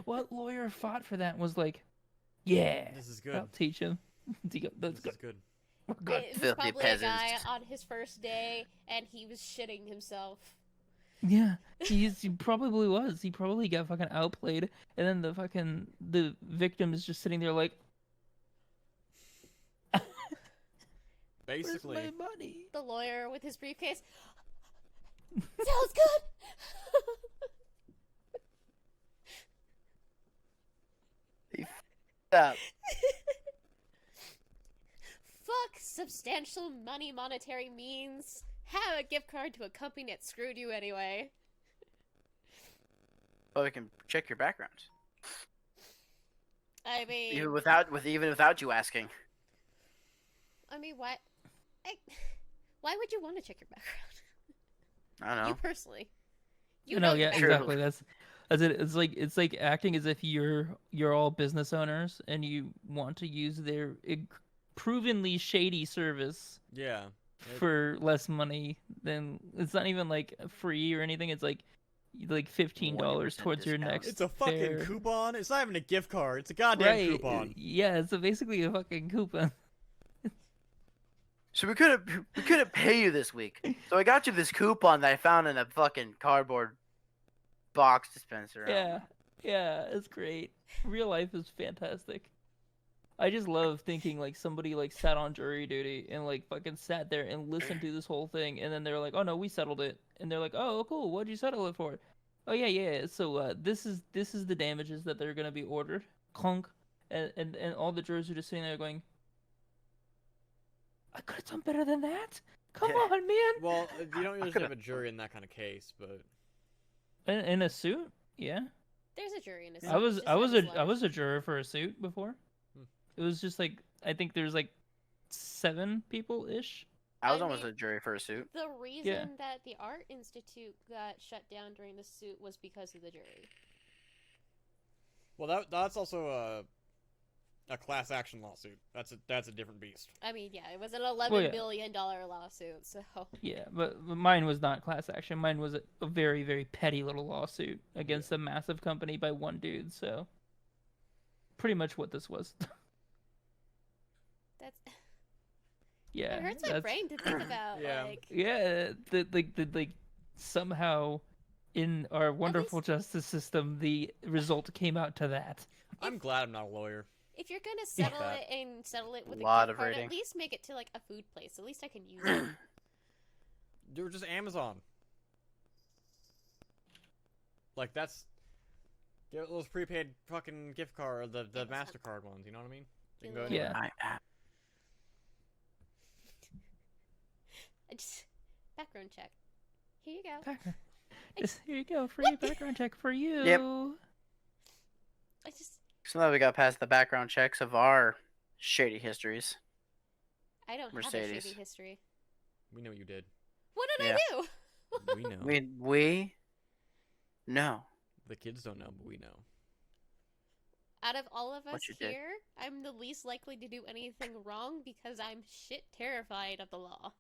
What lawyer fought for that and was like, yeah, This is good. I'll teach him. Let's This go. is good. Good It was filthy probably peasants. a guy on his first day, and he was shitting himself. Yeah, he probably was. He probably got fucking outplayed, and then the victim is just sitting there like, Basically, "Where's my money?" The lawyer with his briefcase. Sounds good. Stop. Fuck substantial monetary means. Have a gift card to a company that screwed you anyway. Well, we can check your background. I mean, Even without you asking. why? Why would you want to check your background? I don't You know. personally. You know, your yeah, True. exactly. That's it. It's like acting as if you're all business owners and you want to use their provenly shady service yeah. for less money than it's not even like free or anything. It's like $15 towards your discount. next. It's a fucking fare. coupon. It's not even a gift card. It's a goddamn Right? coupon. Yeah, it's basically a fucking coupon. So we couldn't pay you this week. So I got you this coupon that I found in a fucking cardboard box dispenser. Yeah, yeah, it's great. Real life is fantastic. I just love thinking like somebody like sat on jury duty and like fucking sat there and listened to this whole thing, and then they're like, "Oh no, we settled it," and they're like, "Oh, cool, what'd you settle it for?" "Oh yeah. So this is the damages that they're gonna be ordered." Clunk, and all the jurors are just sitting there going, "I could have done better than that. Come Yeah. on, man." Well, you don't usually could've- have a jury in that kind of case, but In a suit, yeah. There's a jury in a I was just I was have a his I was a juror for a suit before. Hmm. It was just like I think there's like 7 people ish. I was I almost mean- a jury for a suit. The reason that the Art Institute got shut down during the suit was because of the jury. well, that's also a class action lawsuit. That's a different beast. I mean, yeah, it was an $11 yeah. billion lawsuit, so Yeah, but mine was not class action. Mine was a very very petty little lawsuit against a massive company by one dude. So pretty much what this was. that's Yeah, it hurts my that's- brain to think about. Yeah. Like, Yeah, the somehow in our wonderful justice system, the result came out to that. I'm glad I'm not a lawyer. if you're gonna settle it with a Lot gift of card, rating. at least make it to like a food place. At least I can use it. They were just Amazon. Like that's get those prepaid fucking gift card, the Amazon. MasterCard ones. You know what I mean? You can go Yeah. anywhere. I just background check. Here you go. Background. Here you go, free background check for you. Yep. I just So now we got past the background checks of our shady histories. I don't have a Mercedes. shady history. We know you did. What did Yeah. I do? We know. We no. The kids don't know, but we know. Out of all of us What you did. here, I'm the least likely to do anything wrong because I'm shit terrified of the law.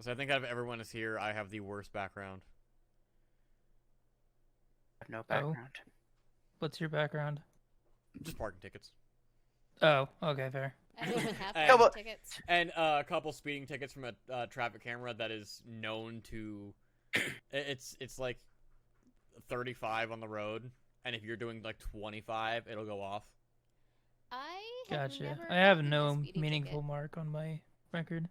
So I think out of everyone is here, I have the worst background. No background. What's your background? Just parking tickets. Oh, okay, fair. I don't even have Hey. parking but- tickets. And a couple speeding tickets from a traffic camera that is known to... It's like 35 on the road, and if you're doing like 25, it'll go off. I have Gotcha. never I have gotten a no speeding meaningful ticket. mark on my record.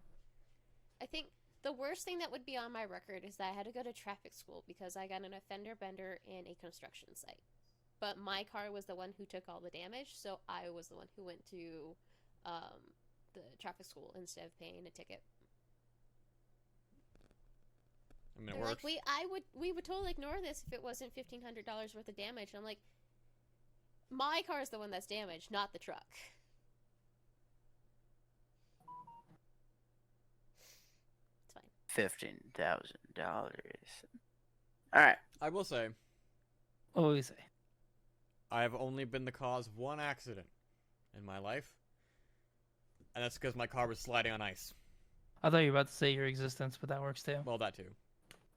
I think the worst thing that would be on my record is that I had to go to traffic school because I got an offender bender in a construction site. But my car was the one who took all the damage, so I was the one who went to the traffic school instead of paying a ticket. I mean, it They're works. like, we would totally ignore this if it wasn't $1,500 worth of damage. And I'm like, my car is the one that's damaged, not the truck. It's fine. $15,000. All right. I will say, What will we say? I have only been the cause of one accident in my life, and that's because my car was sliding on ice. I thought you were about to say your existence, but that works too. Well, that too.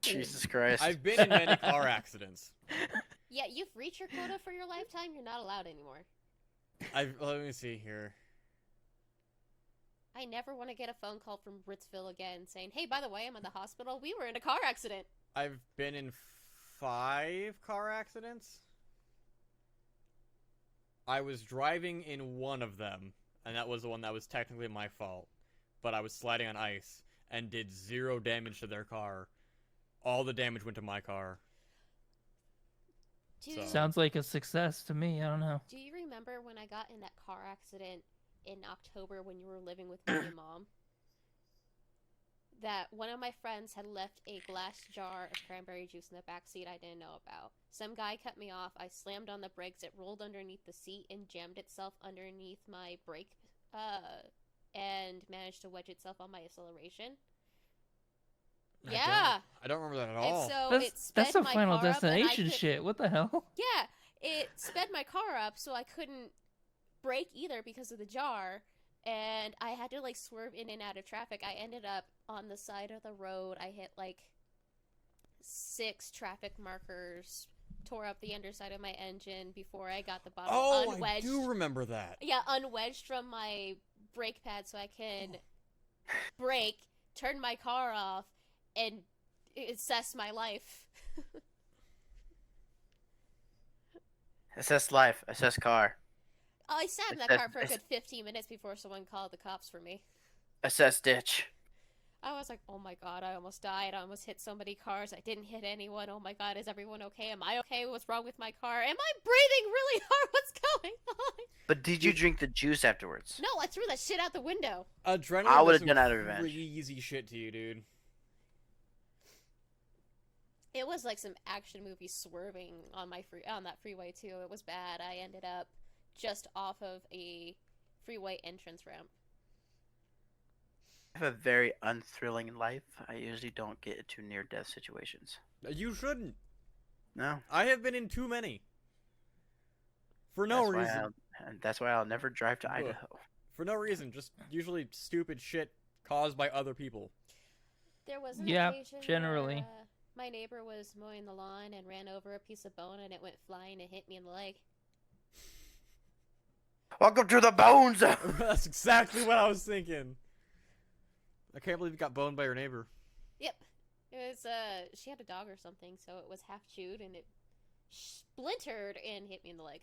Jesus Christ. I've been in many car accidents. Yeah, you've reached your quota for your lifetime. You're not allowed anymore. Let me see here. I never want to get a phone call from Ritzville again saying, "Hey, by the way, I'm in the hospital. We were in a car accident." I've been in 5 car accidents. I was driving in one of them, and that was the one that was technically my fault. But I was sliding on ice and did 0 damage to their car. All the damage went to my car. Do So- Sounds like a success to me. I don't know. Do you remember when I got in that car accident in October when you were living with me and Mom? That one of my friends had left a glass jar of cranberry juice in the back seat I didn't know about. Some guy cut me off. I slammed on the brakes. It rolled underneath the seat and jammed itself underneath my brake, and managed to wedge itself on my acceleration. Yeah. I don't remember that at all. And so it That's sped some my Final car up and I Destination could- shit. What the hell? Yeah, it sped my car up so I couldn't brake either because of the jar, and I had to like swerve in and out of traffic. I ended up on the side of the road. I hit like 6 traffic markers, tore up the underside of my engine before I got the bottom Oh, unwedged. I do remember that. Yeah, unwedged from my brake pad so I can brake, turn my car off, and assess my life. Assess life. Assess car. I sat in that car for a good 15 minutes before someone called the cops for me. Assess ditch. I was like, oh my god, I almost died. I almost hit so many cars. I didn't hit anyone. Oh my god, is everyone okay? Am I okay? What's wrong with my car? Am I breathing really hard? What's going on? But did you drink the juice afterwards? No, I threw that shit out the window. Adrenaline I would've does done some out of revenge. crazy shit to you, dude. It was like some action movie swerving on that freeway too. It was bad. I ended up just off of a freeway entrance ramp. I have a very unthrilling life. I usually don't get into near-death situations. You shouldn't. No. I have been in too many. For no That's why reason. and that's why I'll never drive to Ugh. Idaho. For no reason. Just usually stupid shit caused by other people. There was an Yeah, occasion generally. where, my neighbor was mowing the lawn and ran over a piece of bone and it went flying and hit me in the leg. Welcome to the Bone Zone! That's exactly what I was thinking. I can't believe you got boned by your neighbor. Yep. It was, she had a dog or something, so it was half chewed and it splintered and hit me in the leg.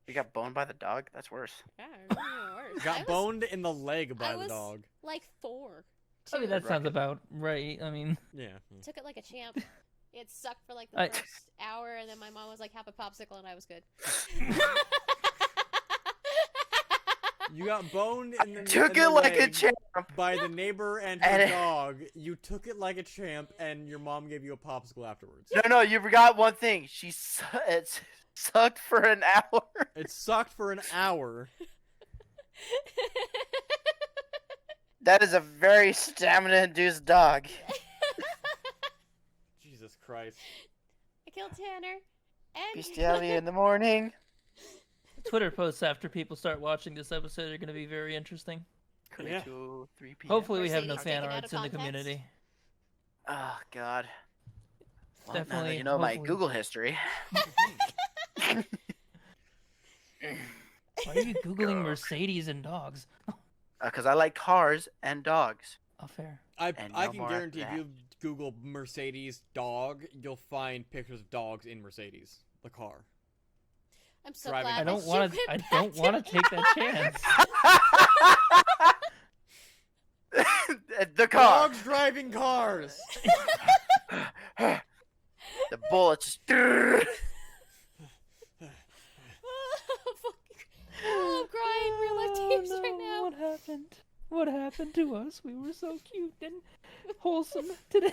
You got boned by the dog? That's worse. Yeah, it was even worse. I Got was, boned in the leg by I the was- dog. like 4. I mean, that Right. sounds about right. I mean, Yeah. Took it like a champ. It sucked for like the I- first hour, and then my mom was like, "Have a popsicle," and I was good. You got boned in the Took in it the like a leg champ! by the neighbor and her And- dog. You took it like a champ, and your mom gave you a popsicle afterwards. No, you forgot one thing. It sucked for an hour. It sucked for an hour. That is a very stamina-induced dog. Jesus Christ. I killed Tanner. And Bestiality in the morning. Twitter posts after people start watching this episode are going to be very interesting. Yeah. 2, 3 p.m. Hopefully, we have no Mercedes fan taken out arts of in the context. community. Oh, God. Well, now that Definitely, you know my hopefully. Google history. Why are you googling Mercedes and dogs? Because I like cars and dogs. Oh, fair. I And I no can more guarantee after if you Google Mercedes dog, you'll find pictures of dogs in Mercedes, the car. I'm so Driving glad I back. don't that you want to. went I back don't to want to the take that chance. The car. Dogs driving cars. The bullets. Oh, I'm crying real life tears Oh, right no, now. what happened? What happened to us? We were so cute and wholesome today.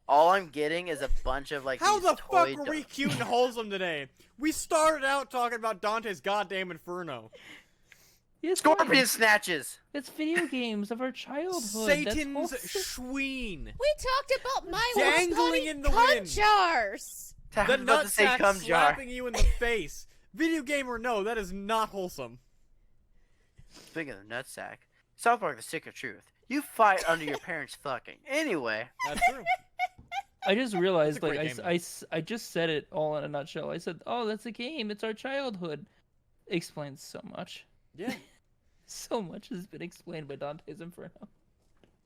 All I'm getting is a bunch of like. How these the toy fuck were we dogs. cute and wholesome today? We started out talking about Dante's goddamn Inferno. It's Scorpion fine. snatches. It's video games of our childhood. Satan's That's wholesome. Schween. We talked about my Dangling in the cum wind. jars. I The was about to say nutsack cum jar. slapping you in the face. Video game or no, that is not wholesome. Speaking of the nutsack, South Park: The Stick of Truth. You fight under your parents' fucking. Anyway, That's true. I just realized, It's a like, great game, I just said it all in a nutshell. I said, "Oh, that's a game. It's our childhood." Explains so much. Yeah. So much has been explained by Dante's Inferno.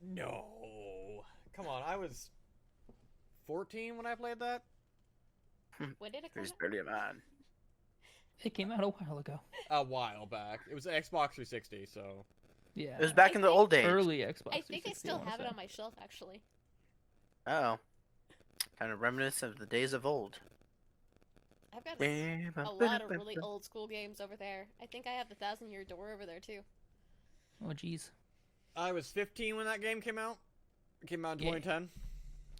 No. Come on, I was 14 when I played that. When did it come He's out? pretty man. It came out a while ago. A while back. It was Xbox 360, so. Yeah. It was back I in the think old days. early Xbox. I think I 360, still wanna have it say. on my shelf, actually. Oh. Kind of reminiscent of the days of old. I've got a lot of really old school games over there. I think I have the 1,000-Year Door over there, too. Oh jeez. I was 15 when that game came out. It came out in Yeah. 2010.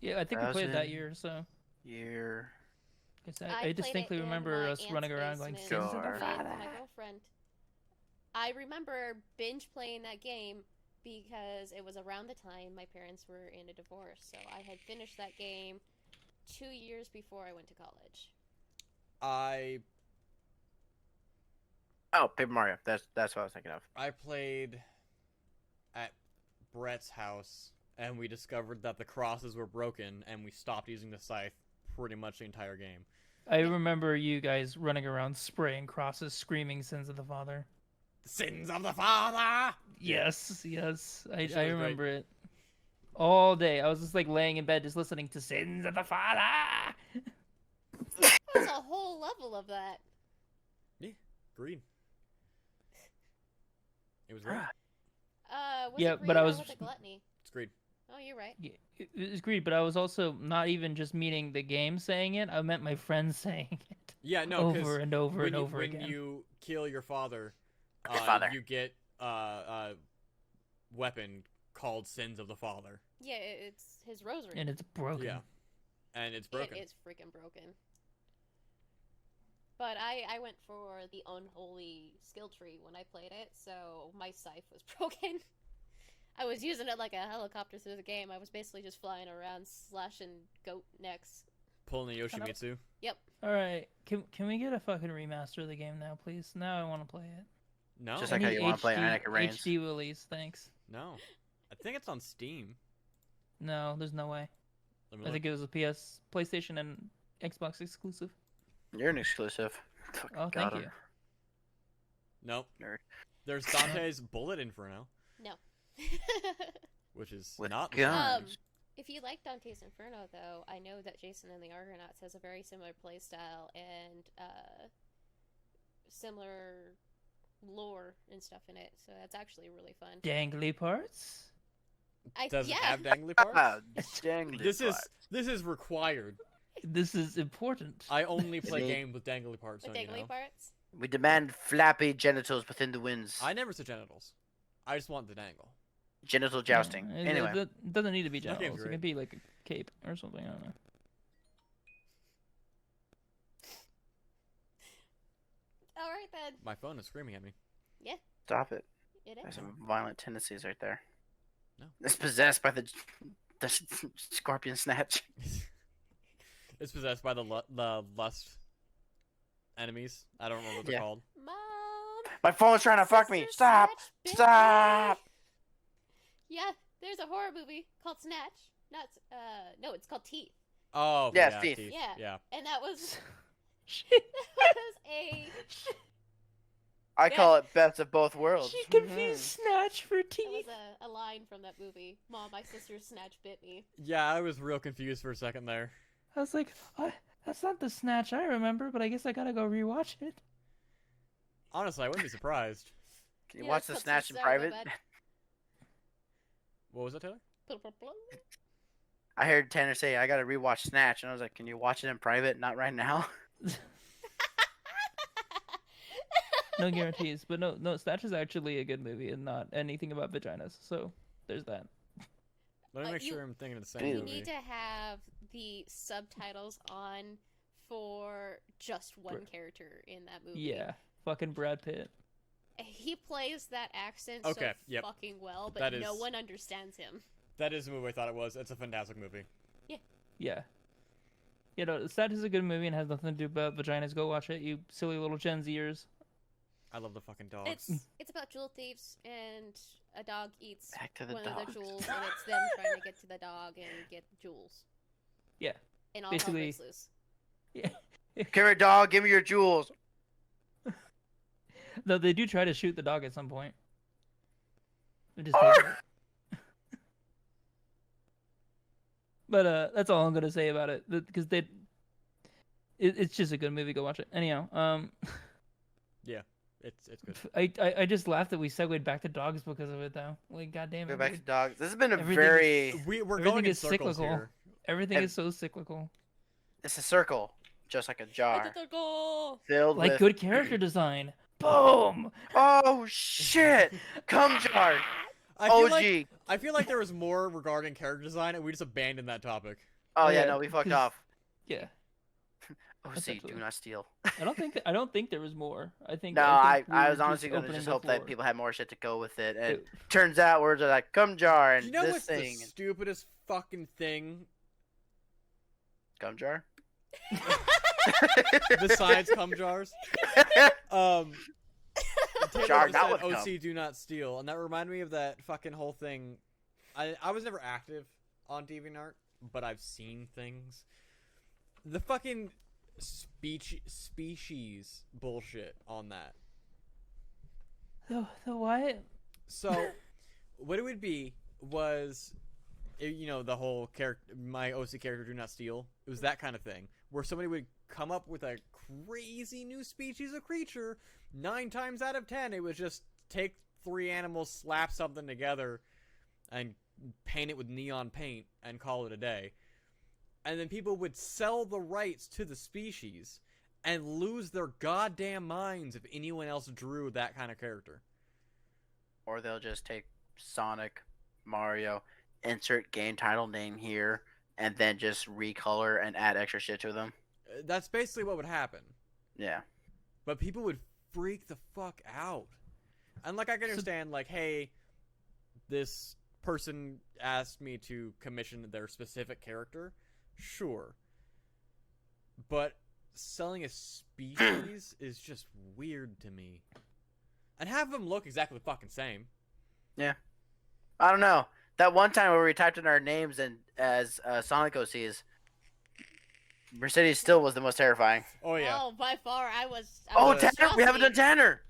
Yeah, I think we played it that 1,000 year. So year. 'cause I I played distinctly it in remember my us running aunt's around going, basement "Sins of the Sure. playing Father." with my girlfriend. I remember binge playing that game because it was around the time my parents were in a divorce. So I had finished that game 2 years before I went to college. Oh, Paper Mario. That's what I was thinking of. I played at Brett's house, and we discovered that the crosses were broken, and we stopped using the scythe pretty much the entire game. I remember you guys running around spraying crosses, screaming "Sins of the Father." Sins of the Father! Yes, yes, I That shit was remember it. All day, I was just like laying in bed, just listening to "Sins of the Father." There's a whole level of that. Green. It was great. Was Yeah, it but Green I or was- was it Gluttony? It's green. Oh, you're right. Yeah, it was great, but I was also not even just meaning the game saying it. I meant my friends saying it Yeah, no, because over and over when and over when again. you kill your father, Your father. you get weapon called Sins of the Father. Yeah, it's his rosary. And it's broken. Yeah, and it's broken. It is freaking broken. But I went for the unholy skill tree when I played it, so my scythe was broken. I was using it like a helicopter through the game. I was basically just flying around slashing goat necks. Pulling the Yoshimitsu. Yep. All right, can we get a fucking remaster of the game now, please? Now I want to play it. No, Just like how you want to play Anakin Reigns. HD release, thanks. no. I think it's on Steam. No, there's no way. Let me I look. think it was a PlayStation, and Xbox exclusive. You're an exclusive. Fucking Oh, got thank him. you. Nope. Nerd. There's Dante's Bullet Inferno, No. which is With not guns. If you like Dante's Inferno, though, I know that Jason and the Argonauts has a very similar playstyle and similar lore and stuff in it, so that's actually really fun. Dangly parts. Does yeah. it have dangly Ah, parts? dang This is required. This is important. I only play Me. games with dangly parts. With So you dangly know. parts? We demand flappy genitals within the winds. I never said genitals. I just want the dangle. Genital jousting. Yeah, Anyway. it doesn't need to be That game's genitals. It great. can be like a cape or something. I don't know. Alright then. My phone is screaming at me. Stop it. It There's is. some violent tendencies right there. No. It's possessed by the scorpion snatch. It's possessed by the lust enemies. I don't remember what they're Yeah. called. Mom! My phone's trying to fuck me. Sister Stop! Snatch bit me. Stop! Yeah, there's a horror movie called Snatch. Not, no, it's called Teeth. Oh, Yeah, yeah, Steve. Teeth. Yeah. Yeah. And that was, She, that was a, I call it best of both worlds. she confused snatch for that teeth. was a line from that movie. Mom, my sister's Snatch bit me. Yeah, I was real confused for a second there. I was like, that's not the snatch I remember, but I guess I gotta go rewatch it. Honestly, I wouldn't be surprised. Can you Yeah, watch the that's snatch in sorry, my private? bad. What was that, Taylor? I heard Tanner say I gotta rewatch Snatch, and I was like, "Can you watch it in private? Not right now." No guarantees, but no, Snatch is actually a good movie and not anything about vaginas. So there's that. Let me make you- sure I'm thinking of the same You You movie. need to have the subtitles on for just one character in that movie. Yeah, fucking Brad Pitt. He plays that accent Okay, so yep. fucking well, but That no is- one understands him. That is the movie I thought it was. It's a fantastic movie. Yeah. You know, Snatch is a good movie and has nothing to do about vaginas. Go watch it, you silly little Gen Zers. I love the fucking dogs. It's about jewel thieves, and a dog eats Back to the one of dogs. the jewels, and it's them trying to get to the dog and get jewels. Yeah, And all basically- hell breaks loose. Yeah. Come here, dog. Give me your jewels. Though they do try to shoot the dog at some point. It just takes it. But that's all I'm gonna say about it because it's just a good movie. Go watch it. Anyhow, Yeah, it's good. I just laughed that we segued back to dogs because of it though. Like, goddamn Go it, back to dude. dogs. This has been a Everything very. We're Everything going in is circles cyclical. here. Everything And- is so cyclical. It's a circle, just like a jar Go. filled Like with. good character design. Boom. Oh shit! Cum jar. I feel like there was more regarding character design, and we just abandoned that topic. Oh Oh, yeah, yeah, no, we fucked 'cause- off. Yeah. OC, Essentially. do not steal. I don't think there was more. I think No, I think we I were was honestly gonna opening just the hope that floor. people had more shit to go with it, and It- turns out words are like cum jar and You know this what's thing, the and stupidest fucking thing cum jar. besides cum jars? Taylor Jar just not said, with cum. OC, do not steal, and that reminded me of that fucking whole thing. I was never active on DeviantArt, but I've seen things. The fucking species bullshit on that. The what? So, what it would be was, you know, the whole character, my OC character, do not steal. It was that kind of thing, where somebody would come up with a crazy new species of creature. 9 times out of 10, it was just take 3 animals, slap something together, and paint it with neon paint, and call it a day. And then people would sell the rights to the species and lose their goddamn minds if anyone else drew that kind of character. Or they'll just take Sonic, Mario, insert game title name here, and then just recolor and add extra shit to them. That's basically what would happen. Yeah. But people would freak the fuck out. And, like, I can understand, like, hey, this person asked me to commission their specific character. Sure. But selling a species is just weird to me. And have them look exactly the fucking same. I don't know. That one time where we typed in our names and as Sonic OCs, Mercedes still was the most terrifying. Oh, yeah. Oh, by far, I was. Oh, was Tanner! We haven't done Tanner.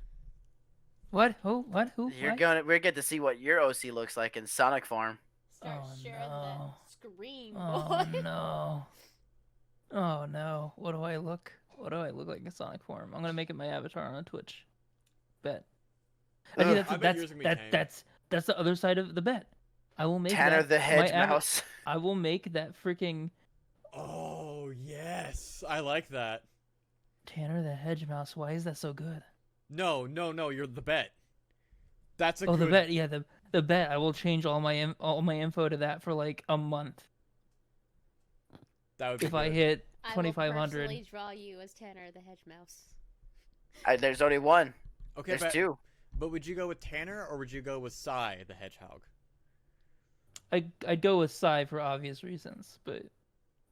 What? Who? What? Who? What? We're get to see what your OC looks like in Sonic form. Start Oh, sharing no. that screen, Oh boy. no. Oh no. What do I look? What do I look like in Sonic form? I'm gonna make it my avatar on Twitch. Bet. Actually, Ugh. I bet yours is gonna be tame. that's the other side of the bet. I will make Tanner that the hedge my mouse. I will make that freaking Oh, yes. I like that. Tanner the hedge mouse. Why is that so good? No, you're the bet. That's a Oh, good... the bet. Yeah, the bet. I will change all my info to that for like a month That would be if I good. hit I will 2,500. personally draw you as Tanner the hedge mouse. There's only one. Okay, There's two. But would you go with Tanner or would you go with Sai the hedgehog? I'd go with Psy for obvious reasons, but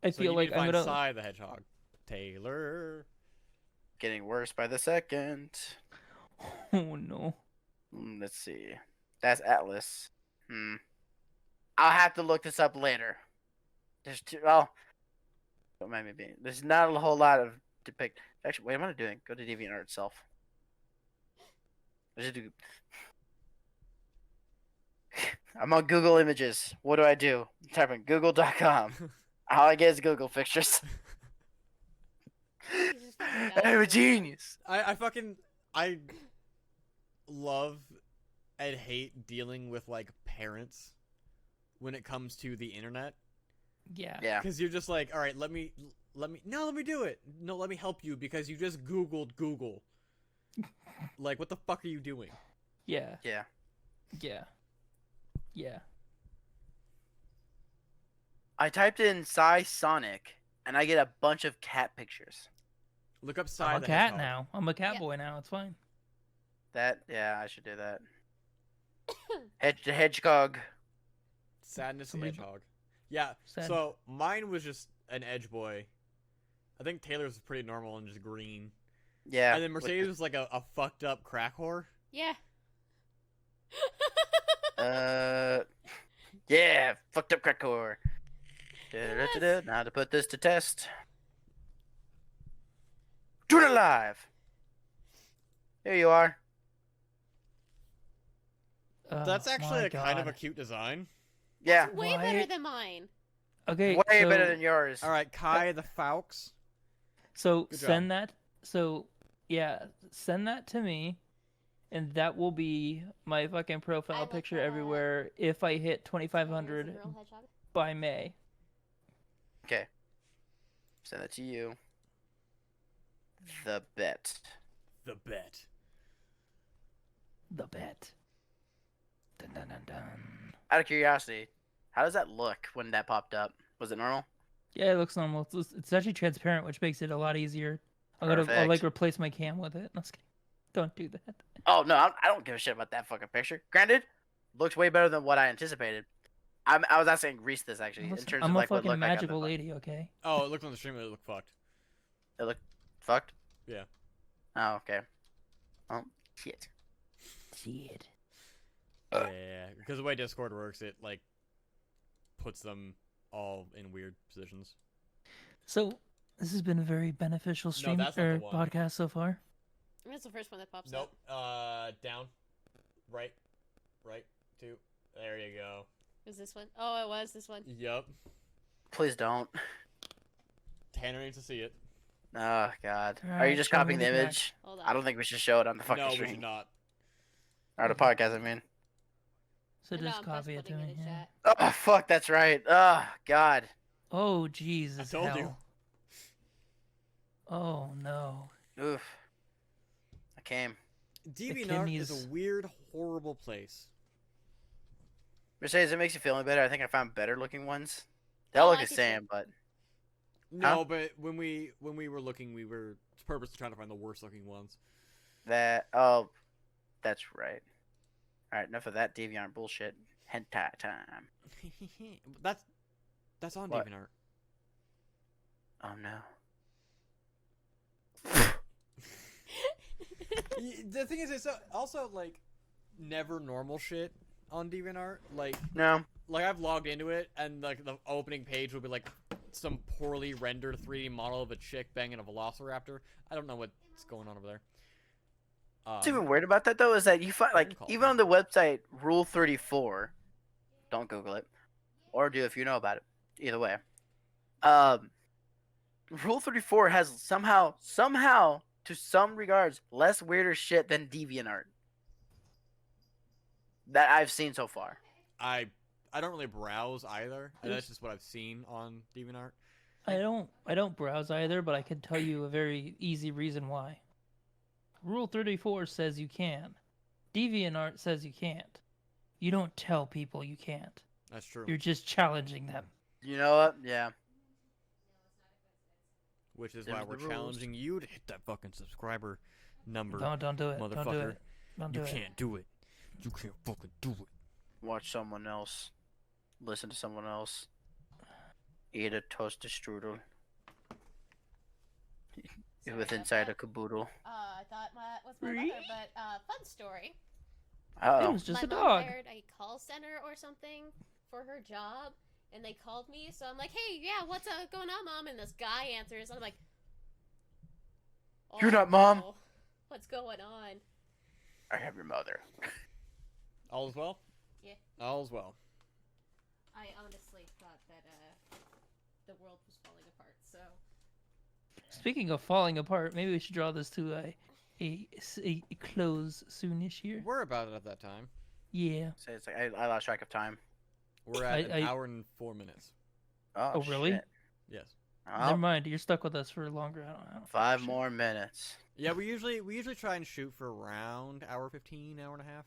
I So feel you like need to I'm find gonna. Sai the hedgehog. Taylor. Getting worse by the second. Oh no. Let's see. That's Atlas. I'll have to look this up later. There's two. Well, don't mind me being. There's not a whole lot of depict. Actually, wait. What am I doing? Go to DeviantArt itself. I should do. I'm on Google Images. What do I do? Type in Google.com. All I get is Google pictures. He's just fucking I'm a dying. genius. I love and hate dealing with like parents when it comes to the internet. Yeah. Yeah. Because you're just like, all right, let me do it. No, let me help you because you just Googled Google. Like, what the fuck are you doing? Yeah. Yeah. Yeah. Yeah. I typed in Psy Sonic, and I get a bunch of cat pictures. Look up Sai I'm a the cat hedgehog. now. I'm a cat Yeah. boy now. It's fine. Yeah, I should do that. The hedgehog. Sadness the Somebody- hedgehog. Yeah. Sad. So mine was just an edge boy. I think Taylor's was pretty normal and just green. Yeah. And then Mercedes was like a fucked up crack whore. Yeah. Yeah, fucked up crackcore. Now to put this to test. Do it live. Here you are. Oh, That's actually my a kind of a God. cute design. Yeah, Way Why- better than mine. Okay, way so, better than yours. All right, Kai the Faux. So Good send job. that. So yeah, send that to me, and that will be my fucking I profile look picture that. everywhere if I hit There's a 2,500 girl hedgehog. by May. Okay, send that to you. The bet. The bet. The bet. Dun, dun, dun, dun. Out of curiosity, how does that look when that popped up? Was it normal? Yeah, it looks normal. It's actually transparent, which makes it a lot easier. I'll like Perfect. replace my cam with it. No, just kidding. Don't do that. Oh no, I don't give a shit about that fucking picture. Granted, looks way better than what I anticipated. I was asking Reese this actually in Listen, terms I'm of a like what it fucking looked like on the magical phone. lady, okay? Oh, it looked on the stream. It looked fucked. It looked fucked. Yeah. Oh okay. Oh shit. Shit. Yeah, because the way Discord works, it like puts them all in weird positions. So this has been a very beneficial stream that's not or the one. podcast so far. That's the first one that pops Nope. up. Down. Right. Two. There you go. Was this one? Oh, it was this one. Yup. Please don't. Tanner needs to see it. Oh god. Are you Alright, just show me copying the the back. image? Hold on. I don't think we should show it on the fucking No, we stream. should not. Or the podcast, I mean. So I know, just I'm press copy it to putting me. in the Yeah. chat. Oh fuck, that's right. Oh god. Oh Jesus told hell. you. Oh no. Oof. I came. DeviantArt is kidneys. a weird, horrible place. Mercedes, it makes you feel any better. I think I found better looking ones. They all Oh, look I the see same, but No, but when we were looking, we were purposely trying to find the worst looking ones. that's right. Alright, enough of that DeviantArt bullshit. Hentai time. That's on What? DeviantArt. Oh no. The thing is, it's also like never normal shit on DeviantArt. Like No. I've logged into it, and like the opening page will be like some poorly rendered 3D model of a chick banging a velociraptor. I don't know what's going on over there. What's even weird about that though is that you find like Phone call. even on the website Rule 34, don't Google it, or do if you know about it. Either way, Rule 34 has somehow to some regards less weirder shit than DeviantArt that I've seen so far. I don't really browse either. That's just what I've seen on DeviantArt. I don't browse either, but I can tell you a very easy reason why. Rule 34 says you can. DeviantArt says you can't. You don't tell people you can't. That's true. You're just challenging them. You know what? Yeah. Which is There's why the we're rules. challenging you to hit that fucking subscriber number. Don't do it. Don't do Motherfucker. it. Don't do You it. can't do it. You can't fucking do it. Watch someone else. Listen to someone else. Eat a toasted strudel. Sorry With about inside that. a caboodle. I thought that was my mother, but fun story. It Oh. was just my a mom dog. hired a call center or something for her job, and they called me. So I'm like, "Hey, yeah, what's going on, mom?" And this guy answers, and I'm like, You're "Oh, not mom." no. What's going on?" I have your mother. All is well? Yeah. All is well. I honestly thought that the world was falling apart. So Speaking of falling apart, maybe we should draw this to a close soonish here. We're about it at that time. Yeah. So it's like I lost track of time. We're at an I- hour and 4 minutes. Oh, really? shit. Yes. Well, Never mind. You're stuck with us for longer. I don't 5 shit. more minutes. Yeah, we usually try and shoot for around hour 15, hour and a half.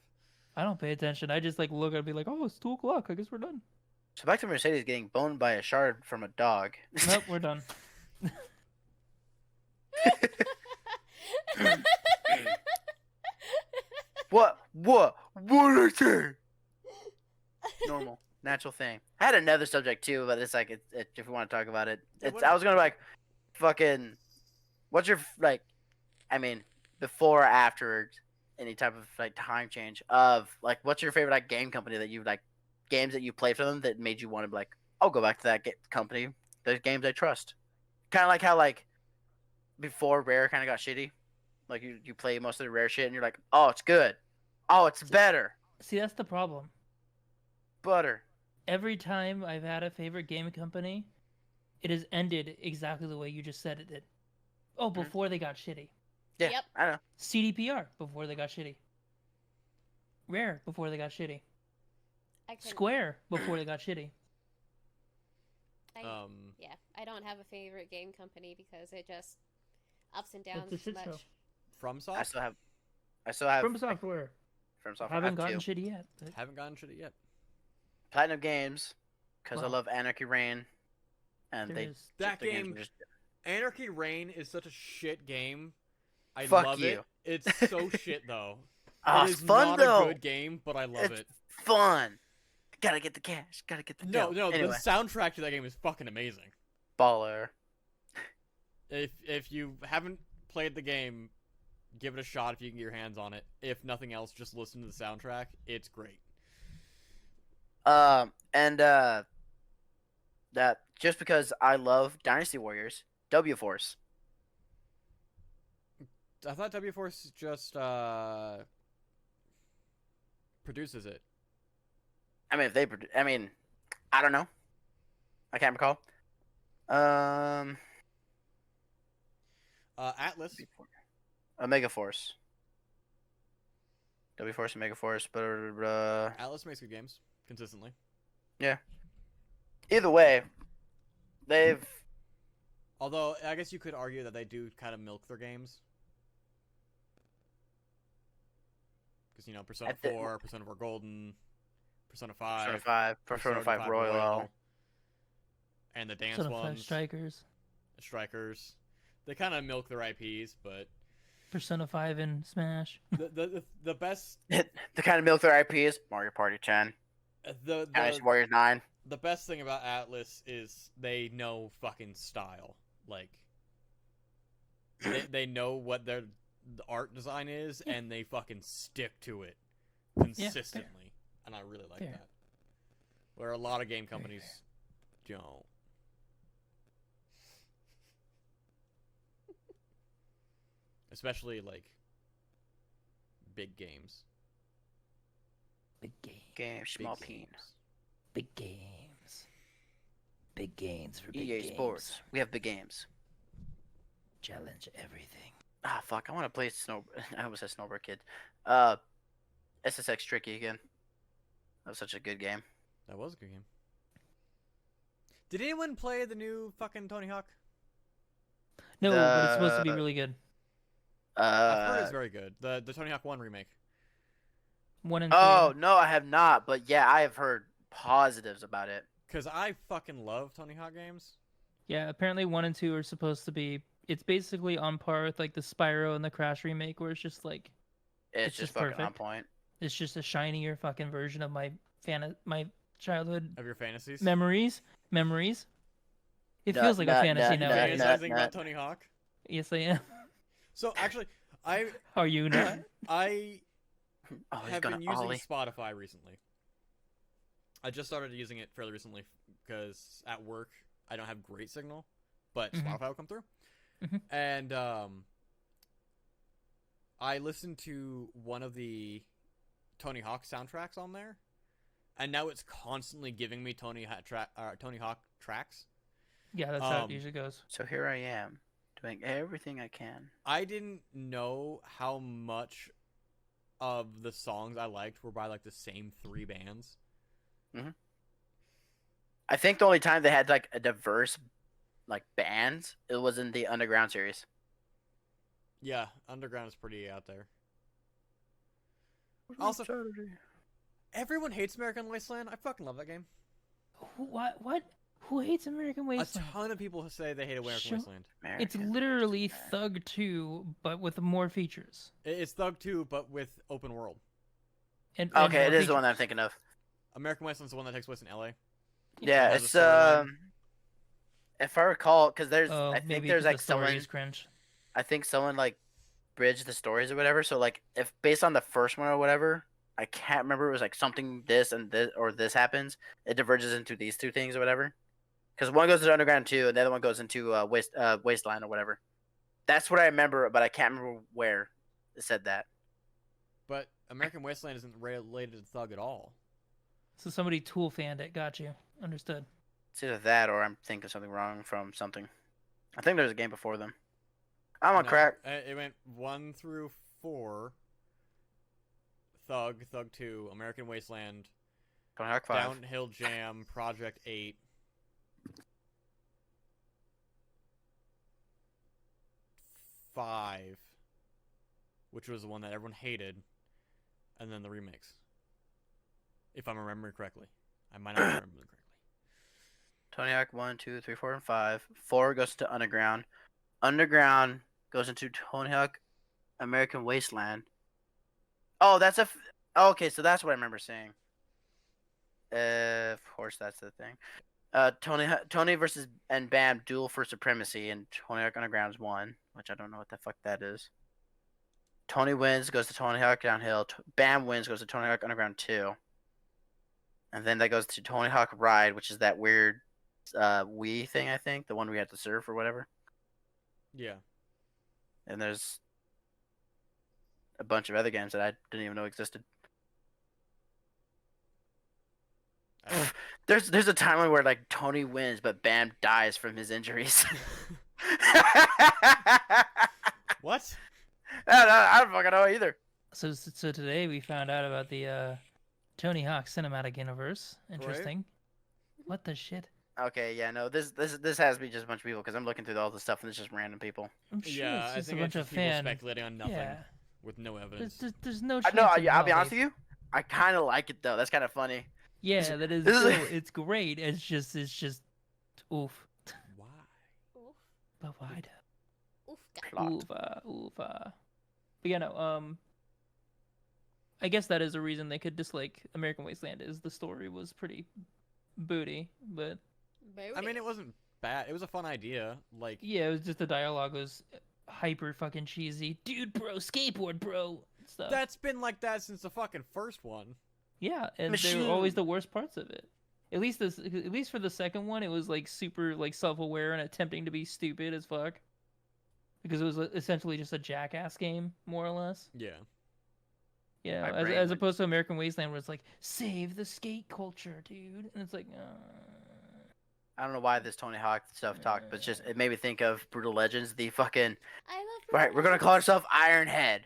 I don't pay attention. I just like look and be like, oh, it's 2 o'clock. I guess we're done. So back to Mercedes getting boned by a shard from a dog. Nope, we're done. What is it? Normal, natural thing. I had another subject too, but it's like if we want to talk about it, Yeah, it's what I is was gonna like, fucking, what's your like, I mean, before or after any type of like time change of like, what's your favorite like game company that you like, games that you played for them that made you want to be like, I'll go back to that company. Those games I trust. Kind of like how like before Rare kind of got shitty. Like you play most of the Rare shit and you're like, oh, it's good. Oh, it's better. See, that's the problem. Butter. Every time I've had a favorite game company, it has ended exactly the way you just said it did. Oh, before they got shitty. Yeah, Yep. I know. CDPR before they got shitty. Rare before they got shitty. I can, Square before they got shitty. yeah, I don't have a favorite game company because it just ups and It's downs a as shit much. show. FromSoft? I still have From Software. from software. I Haven't have gotten two. shitty yet. But... Haven't gotten shit yet. Platinum Games, because I Wow. love Anarchy Reign, and There they is. That the games game, were just Anarchy Reign, is such a shit game. I Fuck love you. it. It's so shit though. oh, It it's is fun not though. a good game, but I love It's it. fun. Gotta get the cash. Gotta get the No, dough. no, Anyway, the soundtrack to that game is fucking amazing. baller. If you haven't played the game, give it a shot if you can get your hands on it. If nothing else, just listen to the soundtrack. It's great. And that just because I love Dynasty Warriors, W Force. I thought W Force just produces it. I mean, if they, I mean, I don't know. I can't recall. Atlas. Omega Force. W Force, Omega Force, but Atlas makes good games consistently. yeah. Either way, they've Although I guess you could argue that they do kind of milk their games. Because, you know, Persona 4, Persona 4 Golden, Persona 5, Persona 5 Royal. and the dance Persona 5 ones, Strikers. Strikers. They kind of milk their IPs, but Persona 5 and Smash. the best the kind of milk their IPs. Mario Party 10, Dynasty Warriors 9. the best thing about Atlas is they know fucking style. Like they know what their art design is, and they fucking stick to it consistently, and I really like that. Where a lot of game companies don't. Especially like big games. Big game. Game, Big small games. peen. Big games. Big games for big EA games. Sports. We have big games. Challenge everything. Ah, fuck. I want to play Snow. I almost said Snowbird Kid. SSX Tricky again. That was such a good game. That was a good game. Did anyone play the new fucking Tony Hawk? No, but it's supposed to be really good. I've heard it's very good. The Tony Hawk 1 remake. 1 and 2. Oh no, I have not. But yeah, I have heard positives about it. Because I fucking love Tony Hawk games. Yeah, apparently 1 and 2 are supposed to be. It's basically on par with like the Spyro and the Crash remake, where it's just like It's just fucking on perfect. point. it's just a shinier fucking version of my childhood Of your fantasies. memories. It Nut, feels like a nut, fantasy nut, now. nut, Fantasizing nut. about Tony Hawk. Yes, I am. So actually, I Are you not? I Oh, he's have gonna been using ollie. Spotify recently. I just started using it fairly recently because at work I don't have great signal, but Mhm. Spotify will come through. Mhm. And I listened to one of the Tony Hawk soundtracks on there, and now it's constantly giving me Tony Hawk tracks. Yeah, that's how it usually goes. So here I am, doing everything I can. I didn't know how much of the songs I liked were by like the same 3 bands. I think the only time they had like a diverse, like bands, it was in the Underground series. Yeah, Underground is pretty out there. Also, everyone hates American Wasteland. I fucking love that game. What? Who hates American Wasteland? A ton of people say they hate American Sure. Wasteland. It's American literally Wasteland. Thug 2, but with more features. It's Thug 2, but with open world. And Okay, more it is the one that I'm features. thinking of. American Wasteland's the one that takes place in LA. Yeah, has a it's storyline. if I recall, because there's Oh, I think maybe there's 'cause like the story someone is cringe. I think someone like bridged the stories or whatever. So like if based on the first one or whatever, I can't remember. It was like something this and this or this happens. It diverges into these two things or whatever. Because one goes to Underground 2 and the other one goes into Wasteland or whatever. That's what I remember, but I can't remember where it said that. But American Wasteland isn't related to Thug at all. So somebody tool fanned it. Got you. Understood. It's either that or I'm thinking something wrong from something. I think there's a game before them. I'm on No, crack. It went 1 through 4. Thug 2, American Wasteland, Tony Hawk 5. Downhill Jam, Project 8. 5, which was the one that everyone hated, and then the remakes. If I'm remembering correctly. I might not remember them correctly. Tony Hawk 1, 2, 3, 4, and 5. 4 goes to Underground. Underground goes into Tony Hawk American Wasteland. Oh, that's a. Okay, so that's what I remember saying. Of course, that's the thing. Tony versus and Bam duel for supremacy, and Tony Hawk Underground's 1, which I don't know what the fuck that is. Tony wins, goes to Tony Hawk Downhill. Bam wins, goes to Tony Hawk Underground 2. And then that goes to Tony Hawk Ride, which is that weird Wii thing, I think. The one we had to surf or whatever. Yeah. And there's a bunch of other games that I didn't even know existed. There's a timeline where like Tony wins, but Bam dies from his injuries. What? I don't fucking know either. So today we found out about the Tony Hawk cinematic universe. Interesting. What the shit? Okay, yeah, no, this has to be just a bunch of people because I'm looking through all the stuff and it's just random people. I'm sure Yeah, it's I just a think bunch it's of just people fan. speculating on nothing Yeah. with no evidence. There's no. No, chance in I'll hell be honest they- with you. I kind of like it though. That's kind of funny. Yeah, that is. this is- Cool. It's great. It's just. Oof. Why? Oof. But why? Oof. God. Plot. Oof. But yeah, no. I guess that is a reason they could dislike American Wasteland. Is the story was pretty booty, but I mean, it wasn't bad. It was a fun idea. Like, yeah, it was just the dialogue was hyper fucking cheesy. Dude, bro, skateboard, bro. Stuff. that's been like that since the fucking first one. Yeah, and they were always the worst parts of it. At least for the second one, it was like super like self-aware and attempting to be stupid as fuck. Because it was essentially just a jackass game, more or less. Yeah. Yeah, My as brain as went- opposed to American Wasteland, where it's like save the skate culture, dude, and it's like. I don't know why this Tony Hawk stuff talked, but it made me think of Brutal Legends. The fucking I love. right, we're gonna call ourselves Ironhead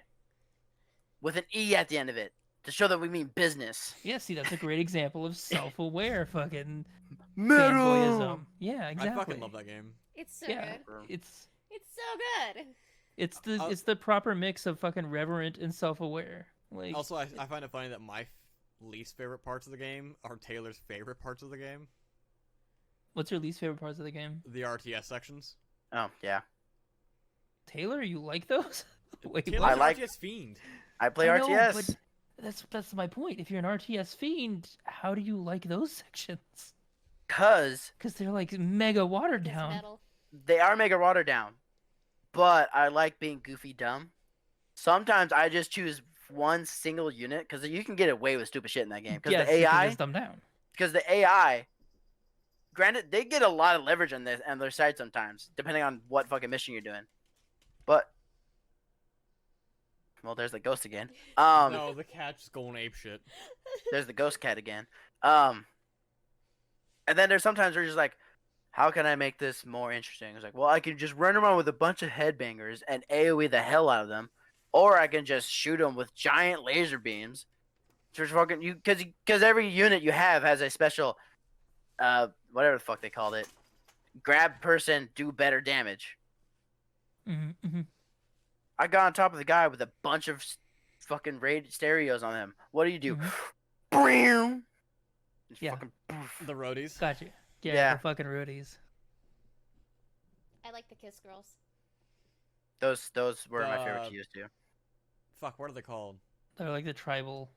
with an E at the end of it to show that we mean business. Yeah, see, that's a great example of self-aware fucking Metal. fanboyism. Yeah, exactly. I fucking love that game. It's so Yeah, good. it's It's so good. it's the proper mix of fucking reverent and self-aware. Like, Also, I find it funny that my least favorite parts of the game are Taylor's favorite parts of the game. what's your least favorite parts of the game? The RTS sections. Oh yeah, Taylor, you like those? Wait, Taylor's what? I like- an RTS fiend. I play I know, RTS. but that's my point. If you're an RTS fiend, how do you like those sections? Cause Because they're like mega watered It's down. metal. they are mega watered down, but I like being goofy dumb. Sometimes I just choose one single unit because you can get away with stupid shit in that game. Because Yes, the you can AI, just dumb down. granted, they get a lot of leverage on their side sometimes, depending on what fucking mission you're doing. But well, there's the ghost again. No, the cat's just going ape shit. There's the ghost cat again. And then there's sometimes where you're just like, how can I make this more interesting? It's like, well, I can just run around with a bunch of headbangers and AoE the hell out of them, or I can just shoot them with giant laser beams. Just fucking you, because every unit you have has a special, whatever the fuck they called it, grab person, do better damage. Mm-hmm. I got on top of the guy with a bunch of fucking raid stereos on him. What do you do? Bam! Just Yeah. fucking poof. The roadies. Got you. Yeah, Yeah. the fucking roadies. I like the Kiss Girls. Those were my favorite to use too. Fuck, what are they called? They're like the tribal.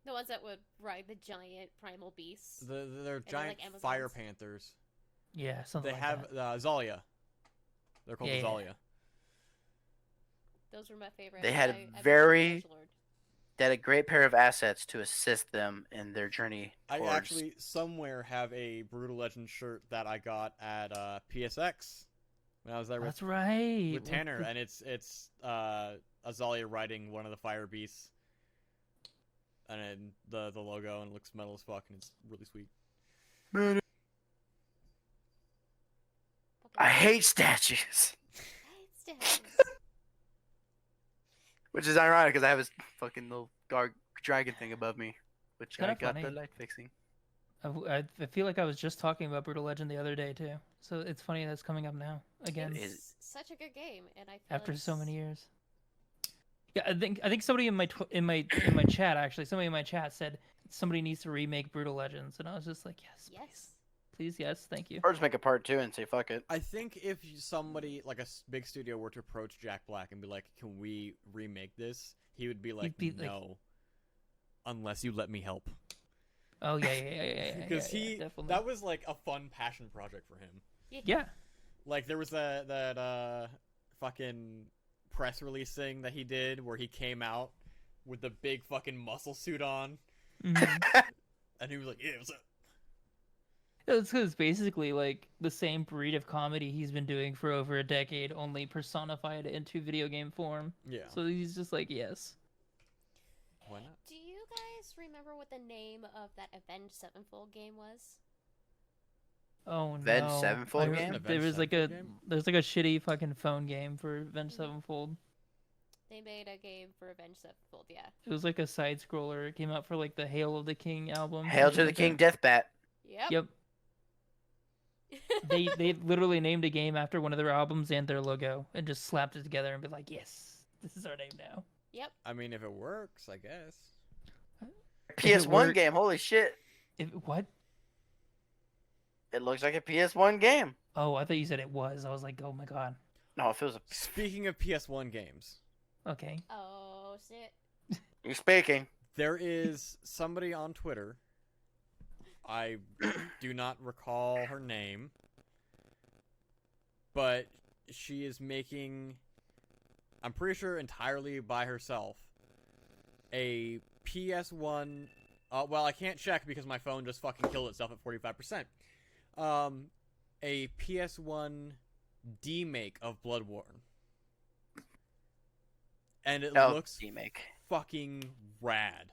The ones that would ride the giant primal beasts. They're they're giant like Amazons. fire panthers. Yeah, something They like have that. Zalia. They're called Yeah, the yeah. Zalia. Those were my favorite. They had I love very- Edge Lord. They had a great pair of assets to assist them in their journey. I towards- actually somewhere have a Brutal Legend shirt that I got at PSX when I was there with That's right. Tanner, and it's Azalea riding one of the fire beasts, and then the logo, and it looks metal as fuck, and it's really sweet. Man, I hate statues. Which is ironic because I have this fucking little dragon thing above me, which Kinda I got funny. the light fixing. I feel like I was just talking about Brutal Legend the other day too. So it's funny that's coming up now again It's such a good game, and I feel after like so many years. Yeah, I think somebody in my chat actually, somebody in my chat said somebody needs to remake Brutal Legends, and I was just like, yes, Yes. please, yes, thank you. Or just make a part 2 and say fuck it. I think if somebody like a big studio were to approach Jack Black and be like, "Can we remake this?" He would be like, He'd be like- "No, unless you let me help." Oh yeah. Because definitely. that was like a fun passion project for him. Yeah. Like there was that fucking press release thing that he did where he came out with the big fucking muscle suit on, Mhm. and he was like, "Yeah, what's up?" It's because basically like the same breed of comedy he's been doing for over a decade, only personified into video game form. Yeah. So he's just like, yes. Why not? Do you guys remember what the name of that Avenged Sevenfold game was? Oh Avenged no. Sevenfold I- game? There was like Avenged Sevenfold game? there's like a shitty fucking phone game for Avenged Sevenfold. They made a game for Avenged Sevenfold, yeah. It was like a side scroller. It came out for like the Hail of the King album. Hail to something the like King, that. Deathbat. Yep. Yep. They literally named a game after one of their albums and their logo and just slapped it together and be like, yes, this is our name now. Yep. I mean, if it works, I guess. PS1 worked- game, holy shit. What? It looks like a PS1 game. Oh, I thought you said it was. I was like, oh my god. No, if it was a... Speaking of PS1 games, Okay. Oh, shit. You're speaking. there is somebody on Twitter. I do not recall her name, but she is making, I'm pretty sure entirely by herself, a PS1. Well, I can't check because my phone just fucking killed itself at 45%. A PS1 demake of Bloodborne, and it looks remake. fucking rad.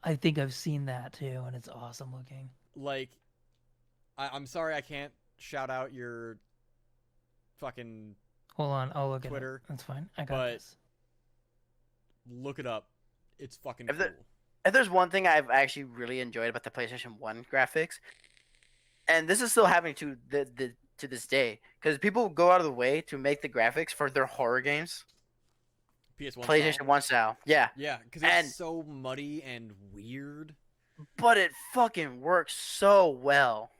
I think I've seen that too, and it's awesome looking. Like, I'm sorry I can't shout out your fucking Hold on, I'll look Twitter, at it. That's fine. I got but this. look it up. It's fucking If cool. If there's one thing I've actually really enjoyed about the PlayStation 1 graphics, and this is still happening to to this day, because people go out of the way to make the graphics for their horror games. PS1 PlayStation style? 1 style, yeah. Yeah, because And- it's so muddy and weird. But it fucking works so well.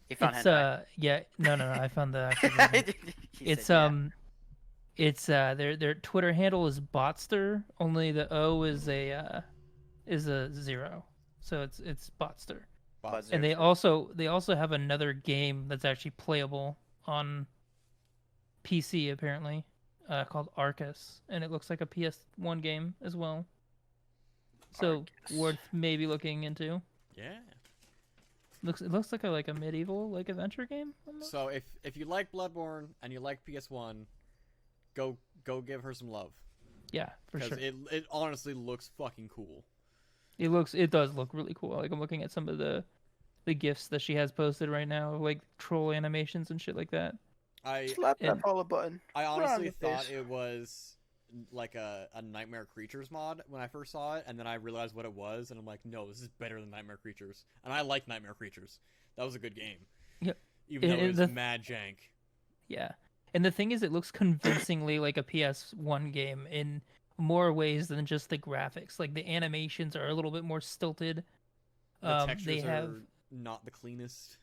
He found It's hentai. yeah, no, I found the actual version. He It's said, yeah. it's their Twitter handle is Botster, only the O is a 0. So it's Botster. Bots. And they also have another game that's actually playable on PC apparently, called Arcus, and it looks like a PS1 game as well. So Arcus. worth maybe looking into. Yeah. It looks like a medieval adventure game. Almost. So if you like Bloodborne and you like PS1, go give her some love, Yeah, for because sure. it honestly looks fucking cool. It does look really cool. Like I'm looking at some of the gifs that she has posted right now, like troll animations and shit like that. Slap that and- follow button. I Right on honestly the thought face. it was like a Nightmare Creatures mod when I first saw it, and then I realized what it was, and I'm like, no, this is better than Nightmare Creatures. And I like Nightmare Creatures. That was a good game. Yep. Even though And it was the- mad jank. Yeah, and the thing is, it looks convincingly like a PS1 game in more ways than just the graphics. Like the animations are a little bit more stilted. The textures They have are not the cleanest.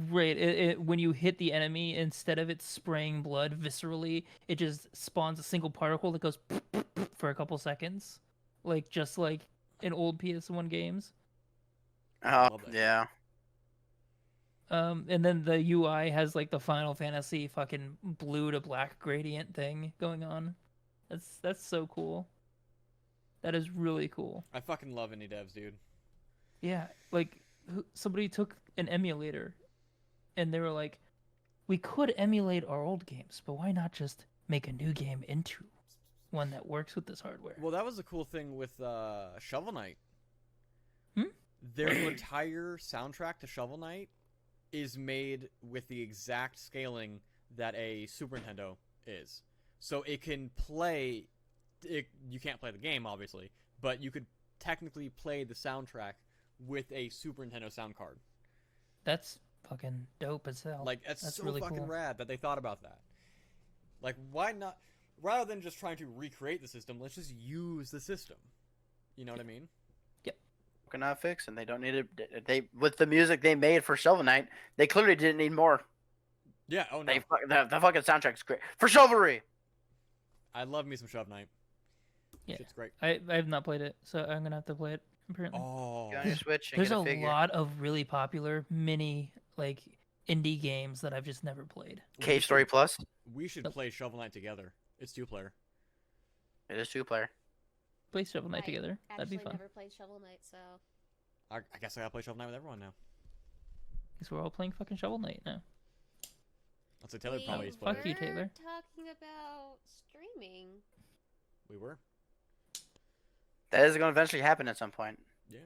great. When you hit the enemy, instead of it spraying blood viscerally, it just spawns a single particle that goes for a couple seconds, just like in old PS1 games. Oh, Love that. yeah. And then the UI has like the Final Fantasy fucking blue to black gradient thing going on. That's so cool. That is really cool. I fucking love indie devs, dude. Yeah, somebody took an emulator, and they were like, we could emulate our old games, but why not just make a new game into one that works with this hardware? Well, that was the cool thing with Shovel Knight. Hmm? Their entire soundtrack to Shovel Knight is made with the exact scaling that a Super Nintendo is. So it can play... you can't play the game, obviously, but you could technically play the soundtrack with a Super Nintendo sound card. That's fucking dope as hell. Like, that's so really fucking cool. rad that they thought about that. Like, why not... Rather than just trying to recreate the system, let's just use the system. You know what I mean? Not fix, and they don't need it. They with the music they made for Shovel Knight, they clearly didn't need more. Yeah, oh no. The fucking soundtrack's great for Chivalry. I love me some Shovel Knight. Yeah. Shit's great. I have not played it, so I'm gonna have to play it. Apparently, Oh. Get on your Switch and there's get a a figure. lot of really popular mini like indie games that I've just never played. Cave Story Plus. We should play Shovel Knight together. It's 2-player. It is 2-player. Play Shovel Knight together. That'd be Actually, fun. never played Shovel Knight, so I guess I gotta play Shovel Knight with everyone now. Because we're all playing fucking Shovel Knight now. I'll say Taylor we probably is Fuck playing. you, Taylor. were talking about streaming. We were. That is going to eventually happen at some point. Yeah.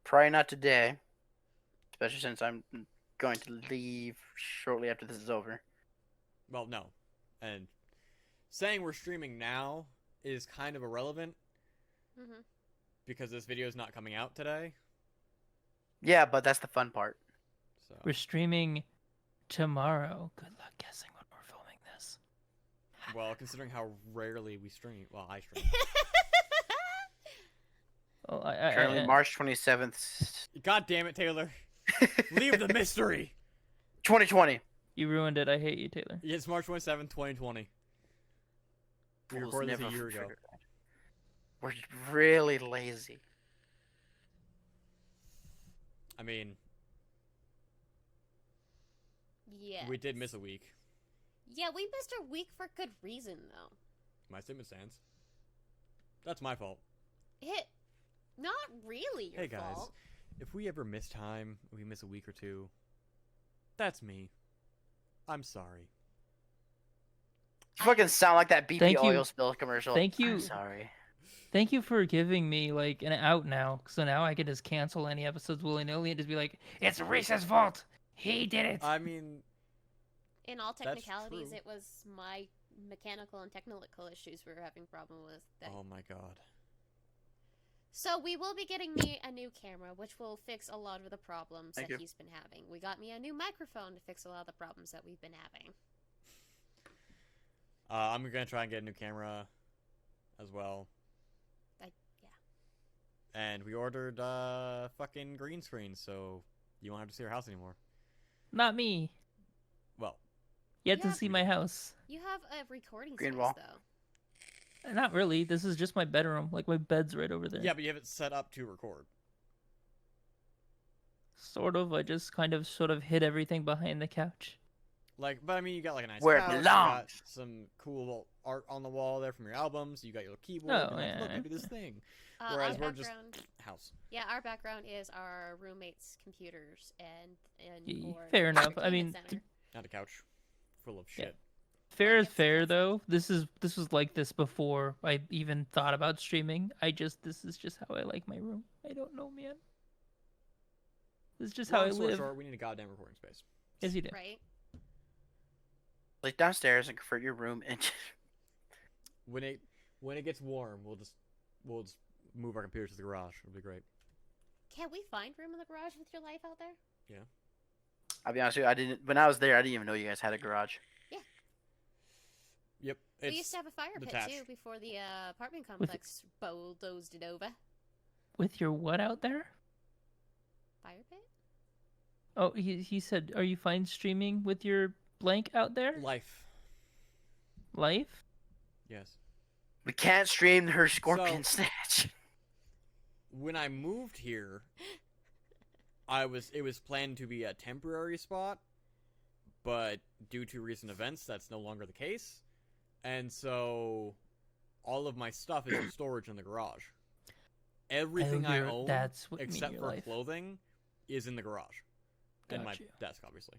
Probably not today, especially since I'm going to leave shortly after this is over. Well, no. And saying we're streaming now is kind of irrelevant Mm-hmm. because this video is not coming out today. Yeah, but that's the fun part. So We're streaming tomorrow. Good luck guessing when we're filming this. well, considering how rarely we stream, well, I stream. Oh, Currently March 27th, God damn it, Taylor! Leave the mystery. 2020. You ruined it. I hate you, Taylor. It's March 27th, 2020. We Fools recorded this a never year ago. figure it out. We're really lazy. I mean, Yeah. we did miss a week. Yeah, we missed a week for good reason, though. My statement stands. That's my fault. Not really your Hey guys, fault. if we ever miss time, we miss a week or two, that's me. I'm sorry. You fucking sound like that BP Thank you. oil spill commercial. Thank you. I'm sorry. Thank you for giving me like an out now, so now I can just cancel any episodes willy nilly and just be like, "It's Reese's fault. He did it." I mean, In all That's technicalities, true. it was my mechanical and technical issues we were having problem with. oh my god. So we will be getting me a new camera, which will fix a lot of the problems Thank that you. he's been having. We got me a new microphone to fix a lot of the problems that we've been having. I'm gonna try and get a new camera as well. Yeah. And we ordered fucking green screen, so you won't have to see our house anymore. Not me. Well, You have Yeah. to see my house. You have a recording Green space, wall. though. Not really. This is just my bedroom. Like my bed's right over there. yeah, but you have it set up to record. Sort of. I just kind of sort of hid everything behind the couch. Like, but I mean, you got like a nice Where it couch, you belongs. got some cool art on the wall there from your albums. You got your keyboard. Oh, you're like, yeah. look, I do this thing. Our Whereas we're just background, house. yeah, our background is our roommates' computers and or Fair enough. I entertainment mean, center. Not a couch full of Yeah. shit. Fair is Yes, fair yes. though. This was like this before I even thought about streaming. This is just how I like my room. I don't know, man. This is just how I Long story live. short, we need a goddamn recording space. Yes, you do. Right? Like downstairs and convert your room into. When it gets warm, we'll just move our computers to the garage. It'll be great. Can we find room in the garage with your life out there? I'll be honest with you, I didn't. When I was there, I didn't even know you guys had a garage. Yep. We used to have a fire pit detached. too before the apartment complex bulldozed it over. With your what out there? Fire pit? Oh, he said, "Are you fine streaming with your blank out there?" Life. Life? Yes. We can't stream her scorpion So- snatch. When I moved here, it was planned to be a temporary spot, but due to recent events, that's no longer the case. And so all of my stuff is in storage in the garage. Everything I own, That's what except your for life. clothing, is in the garage. And my Got you. desk, obviously.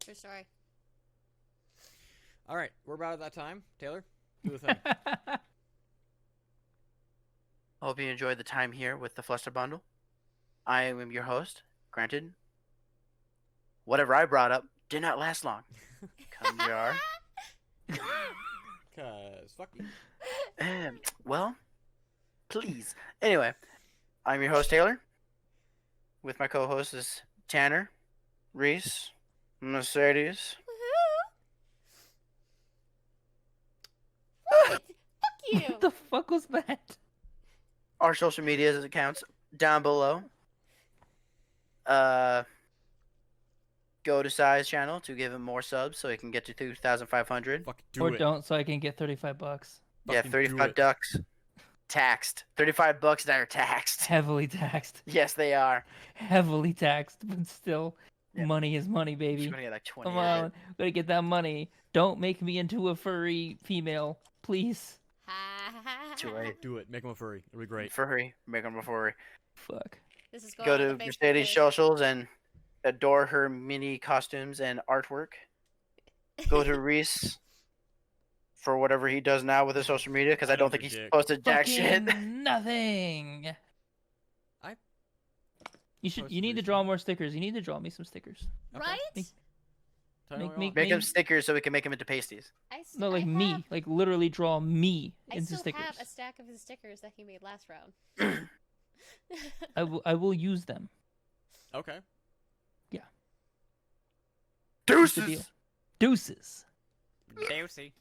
True story. All right, we're about at that time. Taylor, do the thing. Hope you enjoyed the time here with the Fluster Bundle. I am your host. Granted, whatever I brought up did not last long. Come jar. Cause fuck you. Well, please. Anyway, I'm your host Taylor. With my co-hosts is Tanner, Reese, Mercedes. What? Fuck you. What the fuck was that? Our social media accounts down below. Go to Size channel to give him more subs so he can get to 2,500. Fucking do Or it. don't, so I can get $35. Yeah, Fucking do 35 it. ducks. Taxed. $35 that are taxed. Heavily taxed. Yes, they are. Heavily taxed, but still, Yeah. money is money, She's baby. gonna get like 20 Come of it. on, gotta get that money. Don't make me into a furry female, please. Too late. Do it. Make him a furry. It'll be great. Furry. Make them a furry. Fuck. This is going Go on to the Facebook Mercedes page. socials and adore her mini costumes and artwork. Go to Reese for whatever he does now with his social media because I don't think he's Dick. posted jack shit. Fucking nothing. I You should. posted You need to recently. draw more stickers. You need to draw me some stickers. Okay. Right? Tell me Make- what you make- want. Make him stickers so we can make him into pasties. No, like me. Like literally draw me I into still stickers. have a stack of his stickers that he made last round. I will use them. Okay. That's the deal. Deuces! Deuces. Deucey.